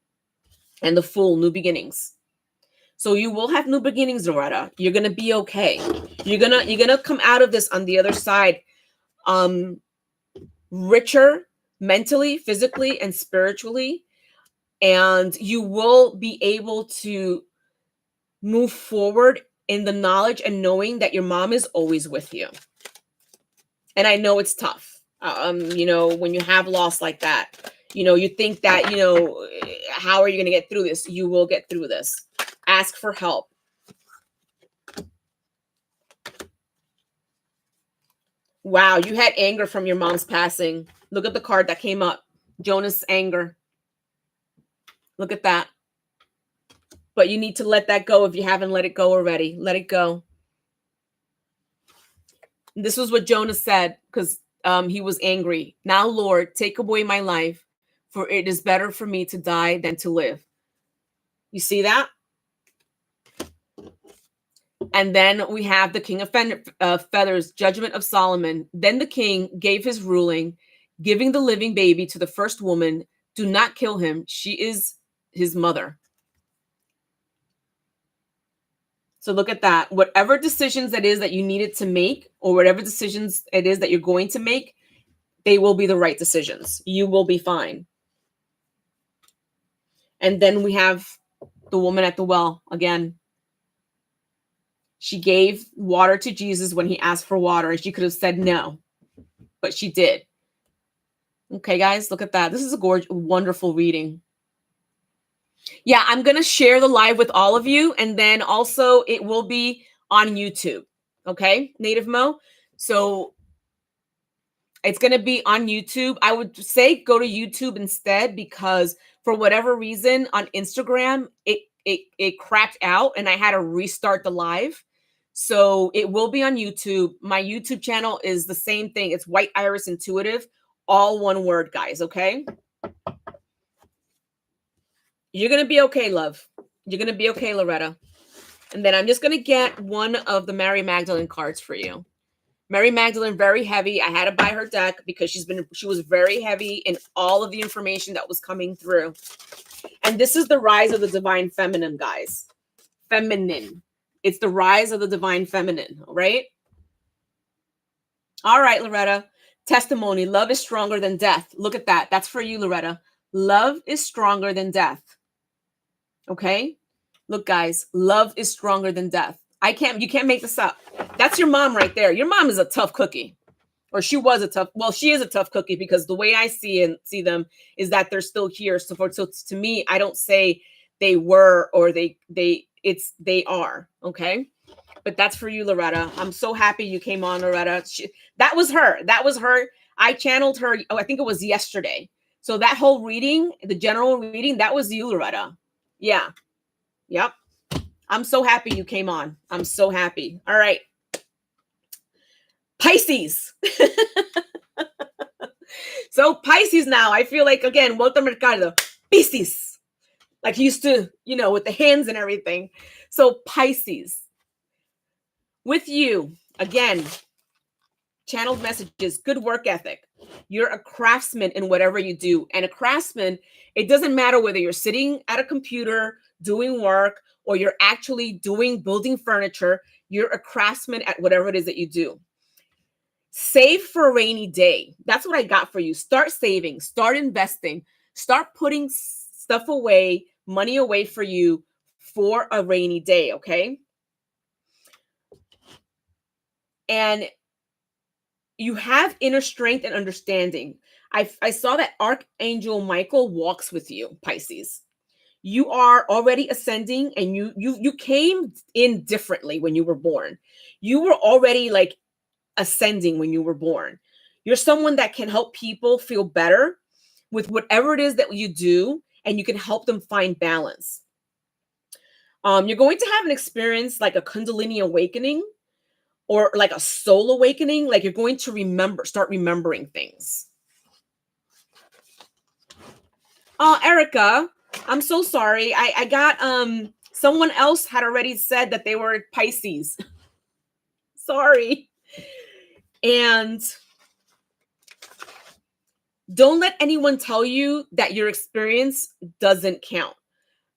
And the Fool, new beginnings. So you will have new beginnings, Loretta. You're gonna be okay. You're gonna come out of this on the other side, richer mentally, physically, and spiritually, and you will be able to move forward in the knowledge and knowing that your mom is always with you. And I know it's tough, when you have loss like that. You think that, how are you going to get through this? You will get through this. Ask for help. Wow, you had anger from your mom's passing. Look at the card that came up. Jonas' anger. Look at that. But you need to let that go if you haven't let it go already. Let it go. This was what Jonas said, because he was angry. Now, Lord, take away my life, for it is better for me to die than to live. You see that? And then we have the King of Feathers, Judgment of Solomon. Then the king gave his ruling, giving the living baby to the first woman. Do not kill him. She is his mother. So look at that. Whatever decisions it is that you needed to make, or whatever decisions it is that you're going to make, they will be the right decisions. You will be fine. And then we have the woman at the well again. She gave water to Jesus when he asked for water, and she could have said no, but she did. Okay, guys, look at that. This is a gorgeous, wonderful reading. Yeah, I'm going to share the live with all of you, and then also it will be on YouTube. Okay, Native Mo. So it's going to be on YouTube. I would say go to YouTube instead, because for whatever reason on Instagram, it cracked out and I had to restart the live. So it will be on YouTube. My YouTube channel is the same thing. It's White Iris Intuitive, all one word, guys. Okay. You're going to be okay, love. You're going to be okay, Loretta. And then I'm just going to get one of the Mary Magdalene cards for you. Mary Magdalene, very heavy. I had to buy her deck because she was very heavy in all of the information that was coming through. And this is the rise of the divine feminine, guys. Feminine. It's the rise of the divine feminine, right? All right, Loretta. Testimony. Love is stronger than death. Look at that. That's for you, Loretta. Love is stronger than death. Okay? Look, guys. Love is stronger than death. You can't make this up. That's your mom right there. Your mom is a tough cookie. Or she was she is a tough cookie, because the way I see them is that they're still here. So to me, I don't say they were or they are. Okay. But that's for you, Loretta. I'm so happy you came on, Loretta. That was her. I channeled her. Oh, I think it was yesterday. So that whole reading, the general reading, that was you, Loretta. Yeah. Yep. I'm so happy you came on. I'm so happy. All right. Pisces. So Pisces now, I feel like, again, Walter Mercado, Pisces. Like he used to, with the hands and everything. So Pisces. With you, again, channeled messages, good work ethic. You're a craftsman in whatever you do. And a craftsman, it doesn't matter whether you're sitting at a computer doing work or you're actually building furniture. You're a craftsman at whatever it is that you do. Save for a rainy day. That's what I got for you. Start saving, start investing, start putting stuff away, money away for you for a rainy day, okay? And you have inner strength and understanding. I saw that Archangel Michael walks with you, Pisces. You are already ascending, and you came in differently when you were born. You were already like ascending when you were born. You're someone that can help people feel better with whatever it is that you do, and you can help them find balance. You're going to have an experience like a Kundalini awakening or like a soul awakening. Like you're going to start remembering things. Oh, Erica, I'm so sorry. I got someone else had already said that they were Pisces. Sorry. And don't let anyone tell you that your experience doesn't count.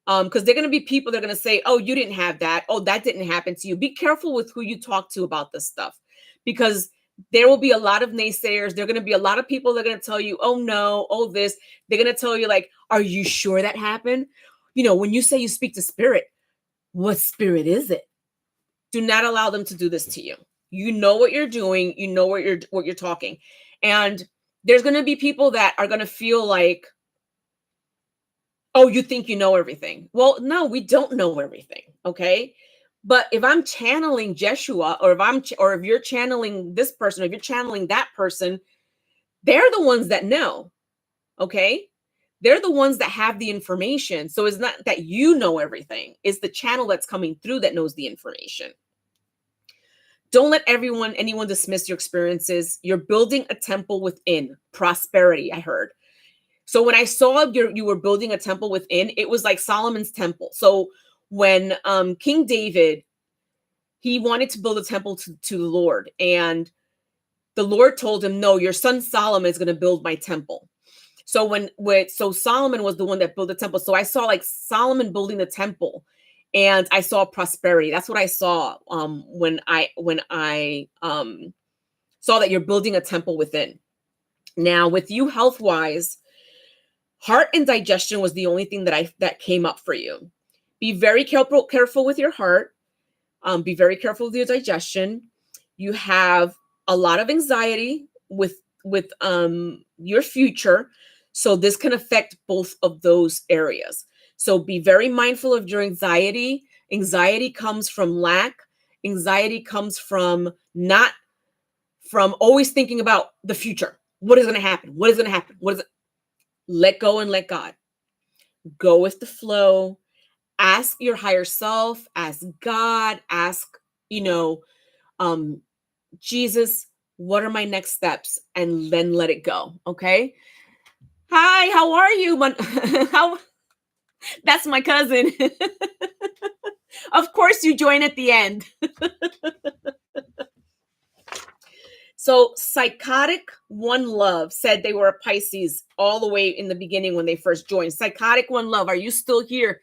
Because they're going to be people that are going to say, oh, you didn't have that. Oh, that didn't happen to you. Be careful with who you talk to about this stuff, because there will be a lot of naysayers. There are going to be a lot of people that are going to tell you, oh, no, oh, this. They're going to tell you, like, are you sure that happened? When you say you speak to spirit, what spirit is it? Do not allow them to do this to you. You know what you're doing. You know what you're talking. And there's going to be people that are going to feel like Oh, you think you know everything. Well, no, we don't know everything. Okay. But if I'm channeling Yeshua, or or if you're channeling this person, or if you're channeling that person, they're the ones that know. Okay. They're the ones that have the information. So it's not that you know everything, it's the channel that's coming through that knows the information. Don't let anyone dismiss your experiences. You're building a temple within prosperity, I heard. So when I saw you were building a temple within, it was like Solomon's temple. So when King David, he wanted to build a temple to the Lord, and the Lord told him, no, your son Solomon is going to build my temple. So so Solomon was the one that built the temple. So I saw like Solomon building the temple, and I saw prosperity. That's what I saw when I saw that you're building a temple within. Now, with you health wise, heart and digestion was the only thing that came up for you. Be very careful with your heart. Be very careful with your digestion. You have a lot of anxiety with your future, so this can affect both of those areas. So be very mindful of your anxiety. Anxiety comes from lack. Anxiety comes from not from always thinking about the future. What is going to happen? What is going to happen? What is it? Let go and let God. Go with the flow. Ask your higher self, ask God, ask, Jesus, what are my next steps? And then let it go. Okay. Hi, how are you? How That's my cousin. Of course you join at the end. So Psychotic One Love said they were a Pisces all the way in the beginning when they first joined. Psychotic One Love, are you still here?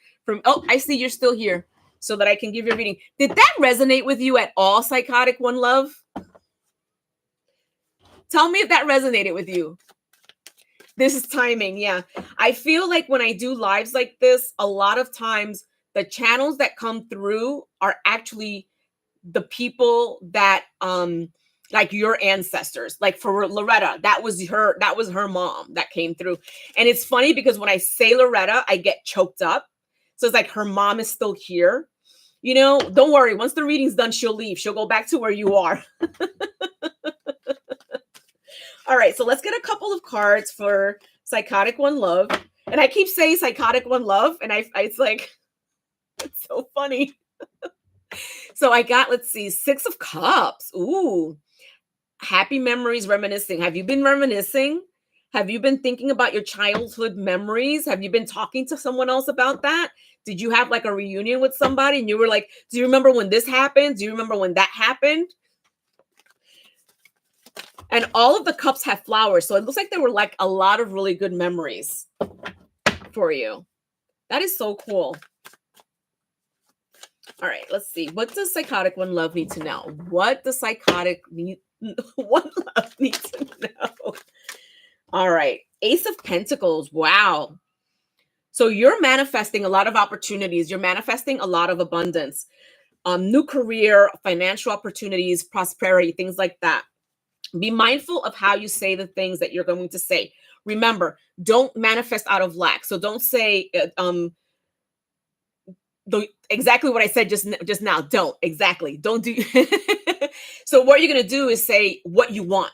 I see you're still here so that I can give your reading. Did that resonate with you at all, Psychotic One Love? Tell me if that resonated with you. This is timing. Yeah. I feel like when I do lives like this, a lot of times the channels that come through are actually the people that like your ancestors. Like for Loretta, that was her mom that came through. And it's funny because when I say Loretta, I get choked up. So it's like her mom is still here. Don't worry. Once the reading's done, she'll leave. She'll go back to where you are. All right, so let's get a couple of cards for Psychotic One Love. And I keep saying Psychotic One Love, and it's like, it's so funny. So I got, let's see, 6 of Cups. Ooh, happy memories, reminiscing. Have you been reminiscing? Have you been thinking about your childhood memories? Have you been talking to someone else about that? Did you have like a reunion with somebody and you were like, do you remember when this happened? Do you remember when that happened? And all of the cups have flowers. So it looks like there were like a lot of really good memories for you. That is so cool. All right, let's see. What does Psychotic One Love need to know? What does Psychotic One Love need to know? All right. Ace of Pentacles. Wow. So you're manifesting a lot of opportunities. You're manifesting a lot of abundance, new career, financial opportunities, prosperity, things like that. Be mindful of how you say the things that you're going to say. Remember, don't manifest out of lack. So don't say exactly what I said just now. Don't do. So what you're going to do is say what you want.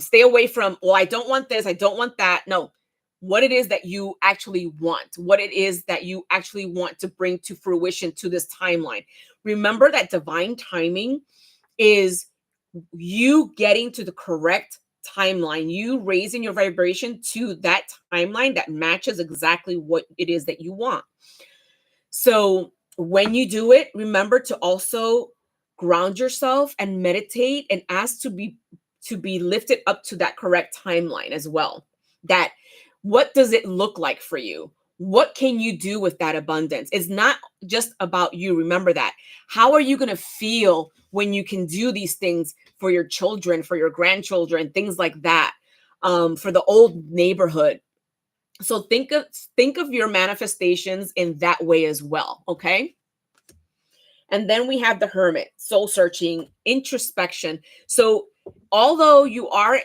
Stay away from, well, I don't want this, I don't want that. No, what it is that you actually want, what it is that you actually want to bring to fruition to this timeline. Remember that divine timing is you getting to the correct timeline, you raising your vibration to that timeline that matches exactly what it is that you want. So when you do it, remember to also ground yourself and meditate and ask to be lifted up to that correct timeline as well. That what does it look like for you? What can you do with that abundance? It's not just about you. Remember that. How are you going to feel when you can do these things for your children, for your grandchildren, things like that, for the old neighborhood? So think of your manifestations in that way as well. Okay. And then we have the Hermit, soul searching, introspection. So although you are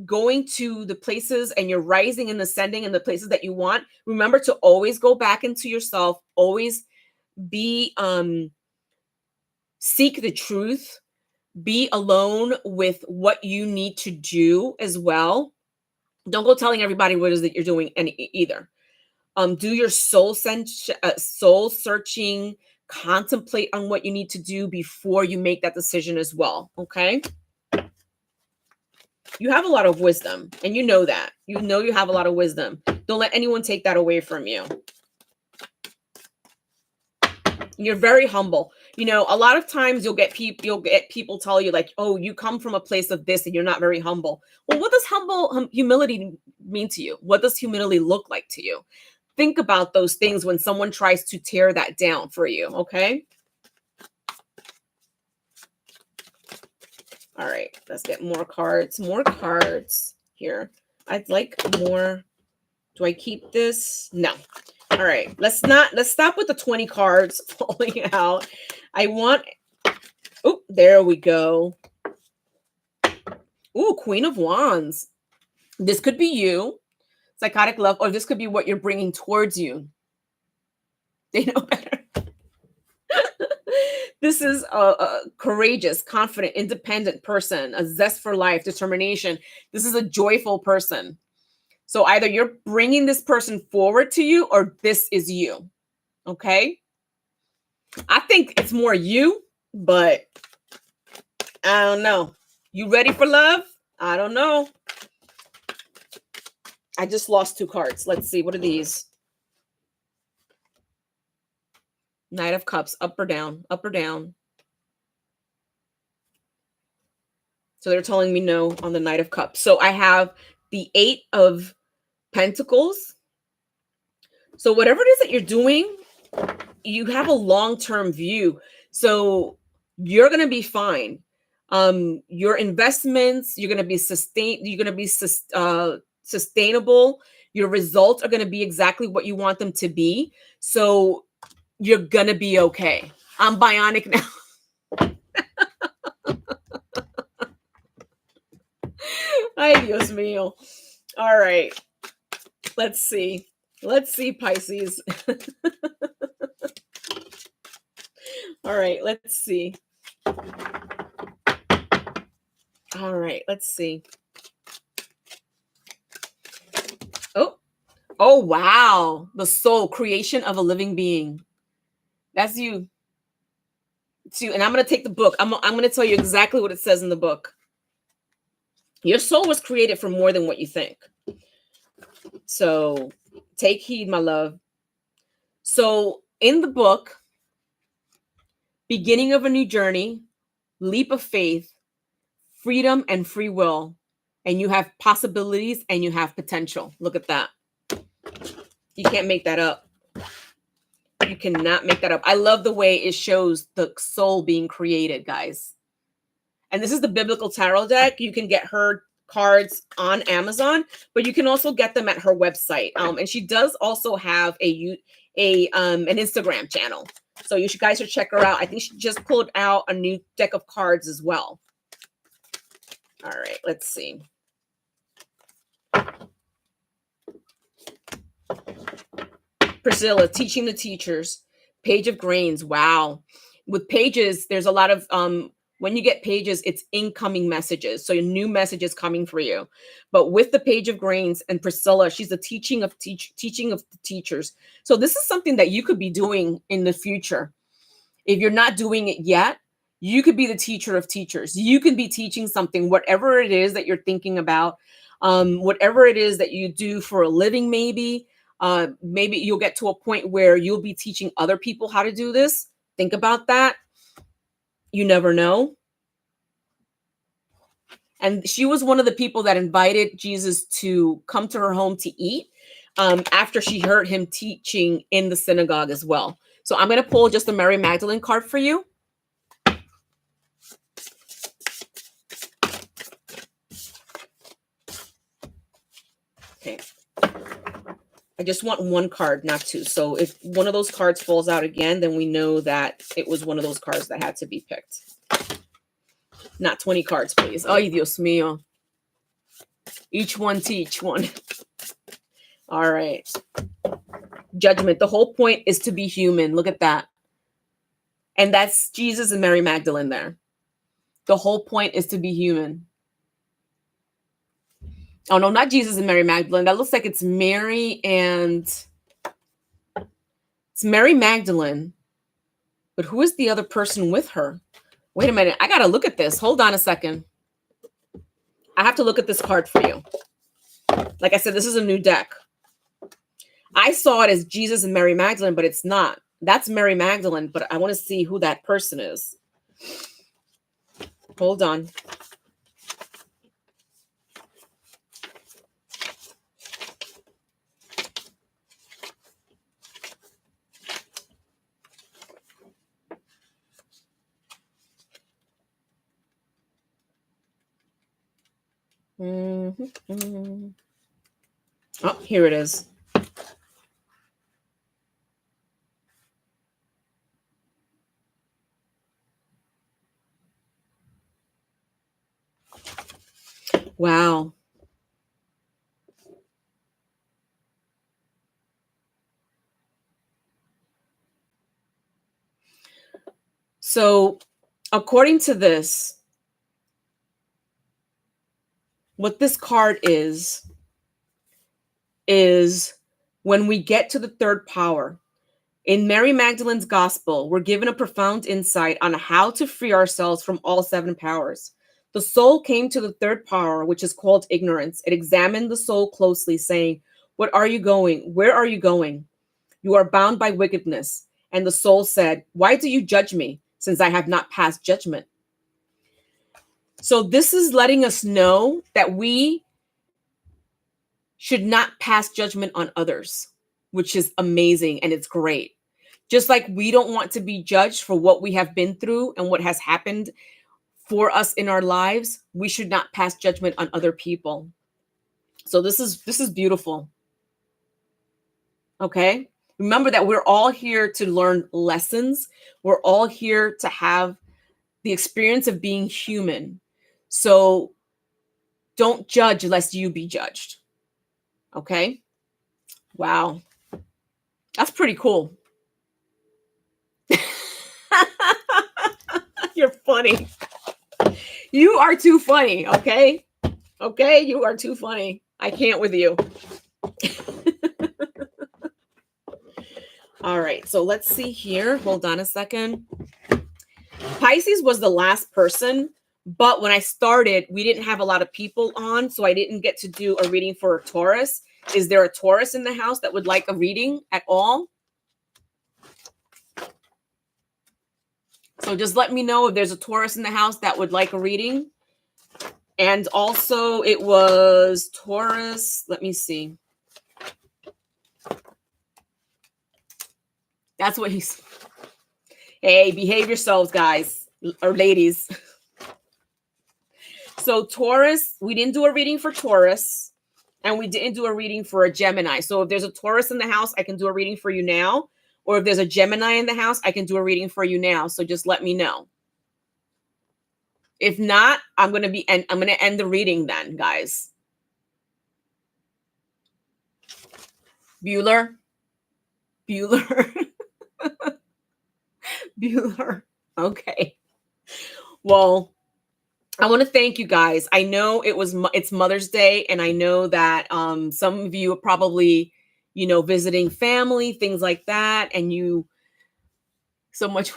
going to the places and you're rising and ascending in the places that you want, remember to always go back into yourself, always be seek the truth, be alone with what you need to do as well. Don't go telling everybody what it is that you're doing either. Do your soul searching, contemplate on what you need to do before you make that decision as well. Okay. You have a lot of wisdom, and you know that. You know you have a lot of wisdom. Don't let anyone take that away from you. You're very humble. You know, a lot of times you'll get people tell you like, "Oh, you come from a place of this and you're not very humble." Well, what does humility mean to you? What does humility look like to you? Think about those things when someone tries to tear that down for you, okay? All right, let's get more cards. More cards here. I'd like more. Do I keep this? No. All right, let's stop with the 20 cards falling out. I want, oh, there we go. Ooh, Queen of Wands. This could be you, psychotic love, or this could be what you're bringing towards you. They know better. This is a courageous, confident, independent person, a zest for life, determination. This is a joyful person. So either you're bringing this person forward to you or this is you. Okay? I think it's more you, but I don't know. You ready for love? I don't know. I just lost 2 cards. Let's see. What are these? Knight of Cups, up or down, up or down. So they're telling me no on the Knight of Cups. So I have the 8 of Pentacles. So whatever it is that you're doing, you have a long-term view. So you're going to be fine. Your investments, you're going to be sustainable. Your results are going to be exactly what you want them to be. So you're going to be okay. I'm bionic now. Ay, Dios mío. All right. Let's see. Let's see, Pisces. All right. Let's see. All right. Let's see. Oh, wow. The soul, creation of a living being. That's you. It's you. And I'm going to take the book. I'm going to tell you exactly what it says in the book. Your soul was created for more than what you think. So take heed, my love. So in the book, beginning of a new journey, leap of faith, freedom and free will, and you have possibilities and you have potential. Look at that. You can't make that up. You cannot make that up. I love the way it shows the soul being created, guys. And this is the Biblical Tarot deck. You can get her cards on Amazon, but you can also get them at her website. And she does also have an Instagram channel. So you guys should check her out. I think she just pulled out a new deck of cards as well. All right, let's see. Priscilla, teaching the teachers. Page of Grains. Wow. With pages, there's a lot of when you get pages, it's incoming messages. So new messages coming for you. But with the Page of Grains and Priscilla, she's the teaching of the teachers. So this is something that you could be doing in the future. If you're not doing it yet, you could be the teacher of teachers. You can be teaching something, whatever it is that you're thinking about, whatever it is that you do for a living, maybe. Maybe you'll get to a point where you'll be teaching other people how to do this. Think about that. You never know. And she was one of the people that invited Jesus to come to her home to eat after she heard him teaching in the synagogue as well. So I'm going to pull just a Mary Magdalene card for you. Okay. I just want one card, not two. So if one of those cards falls out again, then we know that it was one of those cards that had to be picked. Not 20 cards, please. Ay, Dios mío. Each one teach one. All right. Judgment. The whole point is to be human. Look at that. And that's Jesus and Mary Magdalene there. The whole point is to be human. Oh, no, not Jesus and Mary Magdalene. That looks like it's Mary and... It's Mary Magdalene. But who is the other person with her? Wait a minute. I got to look at this. Hold on a second. I have to look at this card for you. Like I said, this is a new deck. I saw it as Jesus and Mary Magdalene, but it's not. That's Mary Magdalene, but I want to see who that person is. Hold on. Mm-hmm. Oh, here it is. Wow. So, according to this, what this card is when we get to the third power. In Mary Magdalene's gospel, we're given a profound insight on how to free ourselves from all 7 powers. The soul came to the third power, which is called ignorance. It examined the soul closely, saying, "What are you going? Where are you going? You are bound by wickedness." And the soul said, "Why do you judge me, since I have not passed judgment?" So this is letting us know that we should not pass judgment on others, which is amazing and it's great. Just like we don't want to be judged for what we have been through and what has happened for us in our lives, we should not pass judgment on other people. So this is beautiful. Okay? Remember that we're all here to learn lessons. We're all here to have the experience of being human. So don't judge lest you be judged. Okay? Wow. That's pretty cool. You're funny. You are too funny, okay? Okay, you are too funny. I can't with you. All right, so let's see here. Hold on a second. Pisces was the last person, but when I started, we didn't have a lot of people on, so I didn't get to do a reading for a Taurus. Is there a Taurus in the house that would like a reading at all? So just let me know if there's a Taurus in the house that would like a reading. And also it was Taurus. Let me see. That's what he's... Hey, behave yourselves, guys or ladies. So Taurus, we didn't do a reading for Taurus, and we didn't do a reading for a Gemini. So if there's a Taurus in the house, I can do a reading for you now. Or if there's a Gemini in the house, I can do a reading for you now. So just let me know. If not, I'm going to end the reading then, guys. Bueller. Bueller. Okay. Well, I want to thank you guys. I know it's Mother's Day, and I know that some of you are probably, visiting family, things like that, and you so much.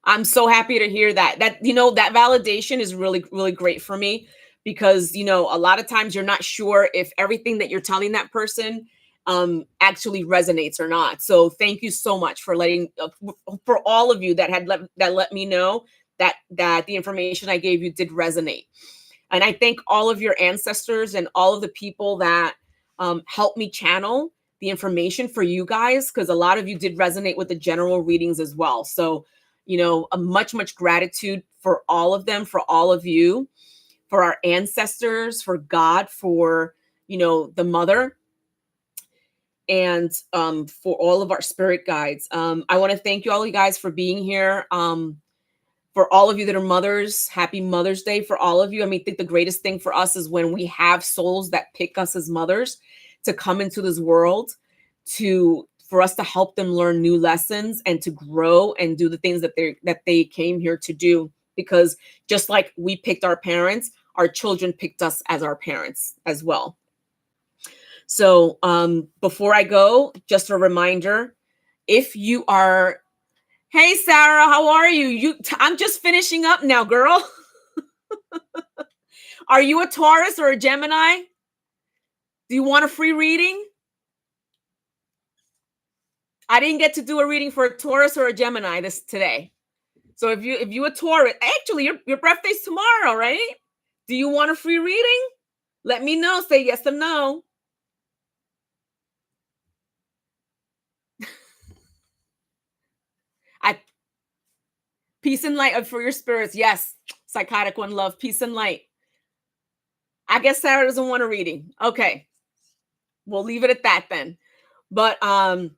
I'm so happy to hear that. That validation is really, really great for me, because a lot of times you're not sure if everything that you're telling that person actually resonates or not. So thank you so much for for all of you that let me know that the information I gave you did resonate. And I thank all of your ancestors and all of the people that helped me channel the information for you guys, because a lot of you did resonate with the general readings as well. So, a much gratitude for all of them, for all of you, for our ancestors, for God, for, the mother, and for all of our spirit guides. I want to thank you all, you guys, for being here. For all of you that are mothers, happy Mother's Day for all of you. I mean, I think the greatest thing for us is when we have souls that pick us as mothers to come into this world, for us to help them learn new lessons and to grow and do the things that they came here to do. Because just like we picked our parents, our children picked us as our parents as well. So before I go, just a reminder, if you are, hey, Sarah, how are you? I'm just finishing up now, girl. Are you a Taurus or a Gemini? Do you want a free reading? I didn't get to do a reading for a Taurus or a Gemini today. So if you a Taurus, actually your birthday's tomorrow, right? Do you want a free reading? Let me know. Say yes or no. Peace and light for your spirits. Yes. Psychotic one, love, peace and light. I guess Sarah doesn't want a reading. Okay. We'll leave it at that then. But I'm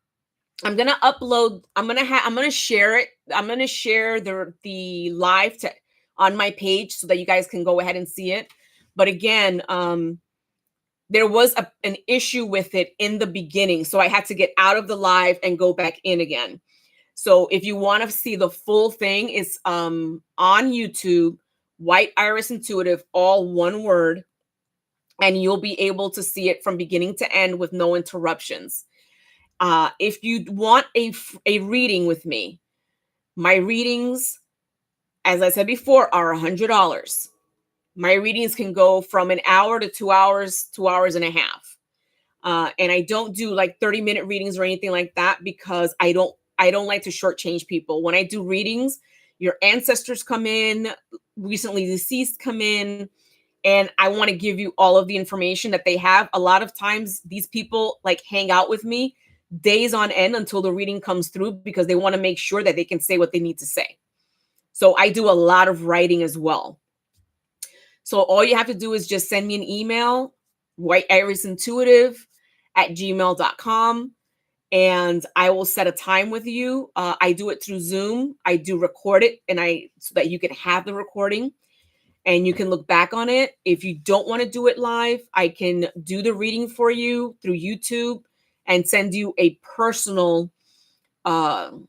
going to upload, I'm going to share it. I'm going to share the live on my page so that you guys can go ahead and see it. But again, there was an issue with it in the beginning. So I had to get out of the live and go back in again. So if you want to see the full thing, it's on YouTube, White Iris Intuitive, all one word, and you'll be able to see it from beginning to end with no interruptions. If you want a reading with me, my readings, as I said before, are $100. My readings can go from an hour to 2 hours, 2 hours and a half. And I don't do like 30-minute readings or anything like that because I don't like to shortchange people. When I do readings, your ancestors come in, recently deceased come in, and I want to give you all of the information that they have. A lot of times these people like hang out with me days on end until the reading comes through because they want to make sure that they can say what they need to say. So I do a lot of writing as well. So all you have to do is just send me an email, whitieirisintuitive@gmail.com, and I will set a time with you. I do it through Zoom. I do record it so that you can have the recording and you can look back on it. If you don't want to do it live, I can do the reading for you through YouTube and send you a personal, and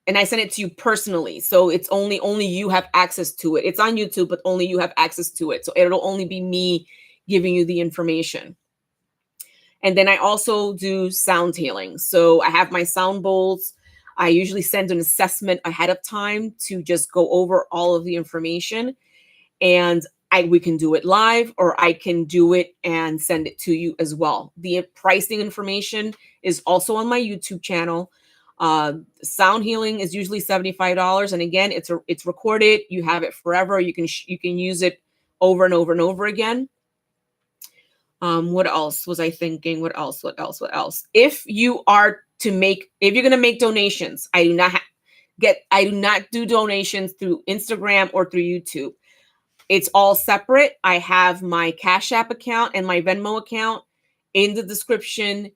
I send it to you personally. So it's only you have access to it. It's on YouTube, but only you have access to it. So it'll only be me giving you the information. And then I also do sound healing. So I have my sound bowls. I usually send an assessment ahead of time to just go over all of the information. And we can do it live, or I can do it and send it to you as well. The pricing information is also on my YouTube channel. Sound healing is usually $75. And again, it's recorded. You have it forever. You can use it over and over and over again. What else was I thinking? What else? If you're going to make donations, I do not do donations through Instagram or through YouTube. It's all separate. I have my Cash App account and my Venmo account in the description.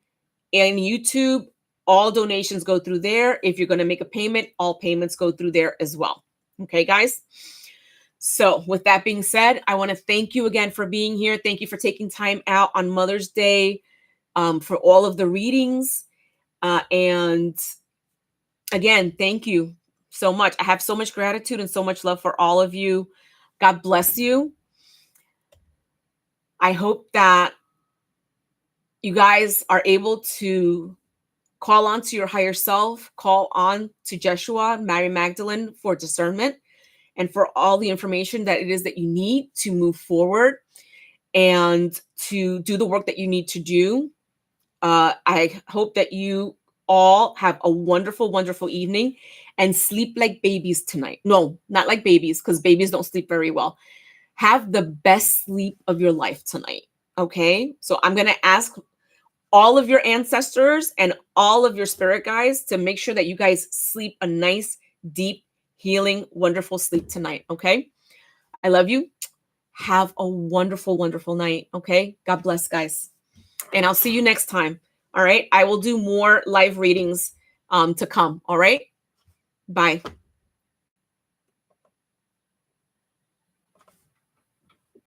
And YouTube, all donations go through there. If you're going to make a payment, all payments go through there as well. Okay, guys? So with that being said, I want to thank you again for being here. Thank you for taking time out on Mother's Day for all of the readings. And again, thank you so much. I have so much gratitude and so much love for all of you. God bless you. I hope that you guys are able to call on to your higher self, call on to Yeshua, Mary Magdelyn for discernment and for all the information that it is that you need to move forward and to do the work that you need to do. I hope that you all have a wonderful, wonderful evening and sleep like babies tonight. No, not like babies, because babies don't sleep very well. Have the best sleep of your life tonight. Okay. So I'm going to ask all of your ancestors and all of your spirit guides to make sure that you guys sleep a nice, deep, healing, wonderful sleep tonight. Okay. I love you. Have a wonderful, wonderful night. Okay. God bless, guys. And I'll see you next time. All right. I will do more live readings to come. All right. Bye.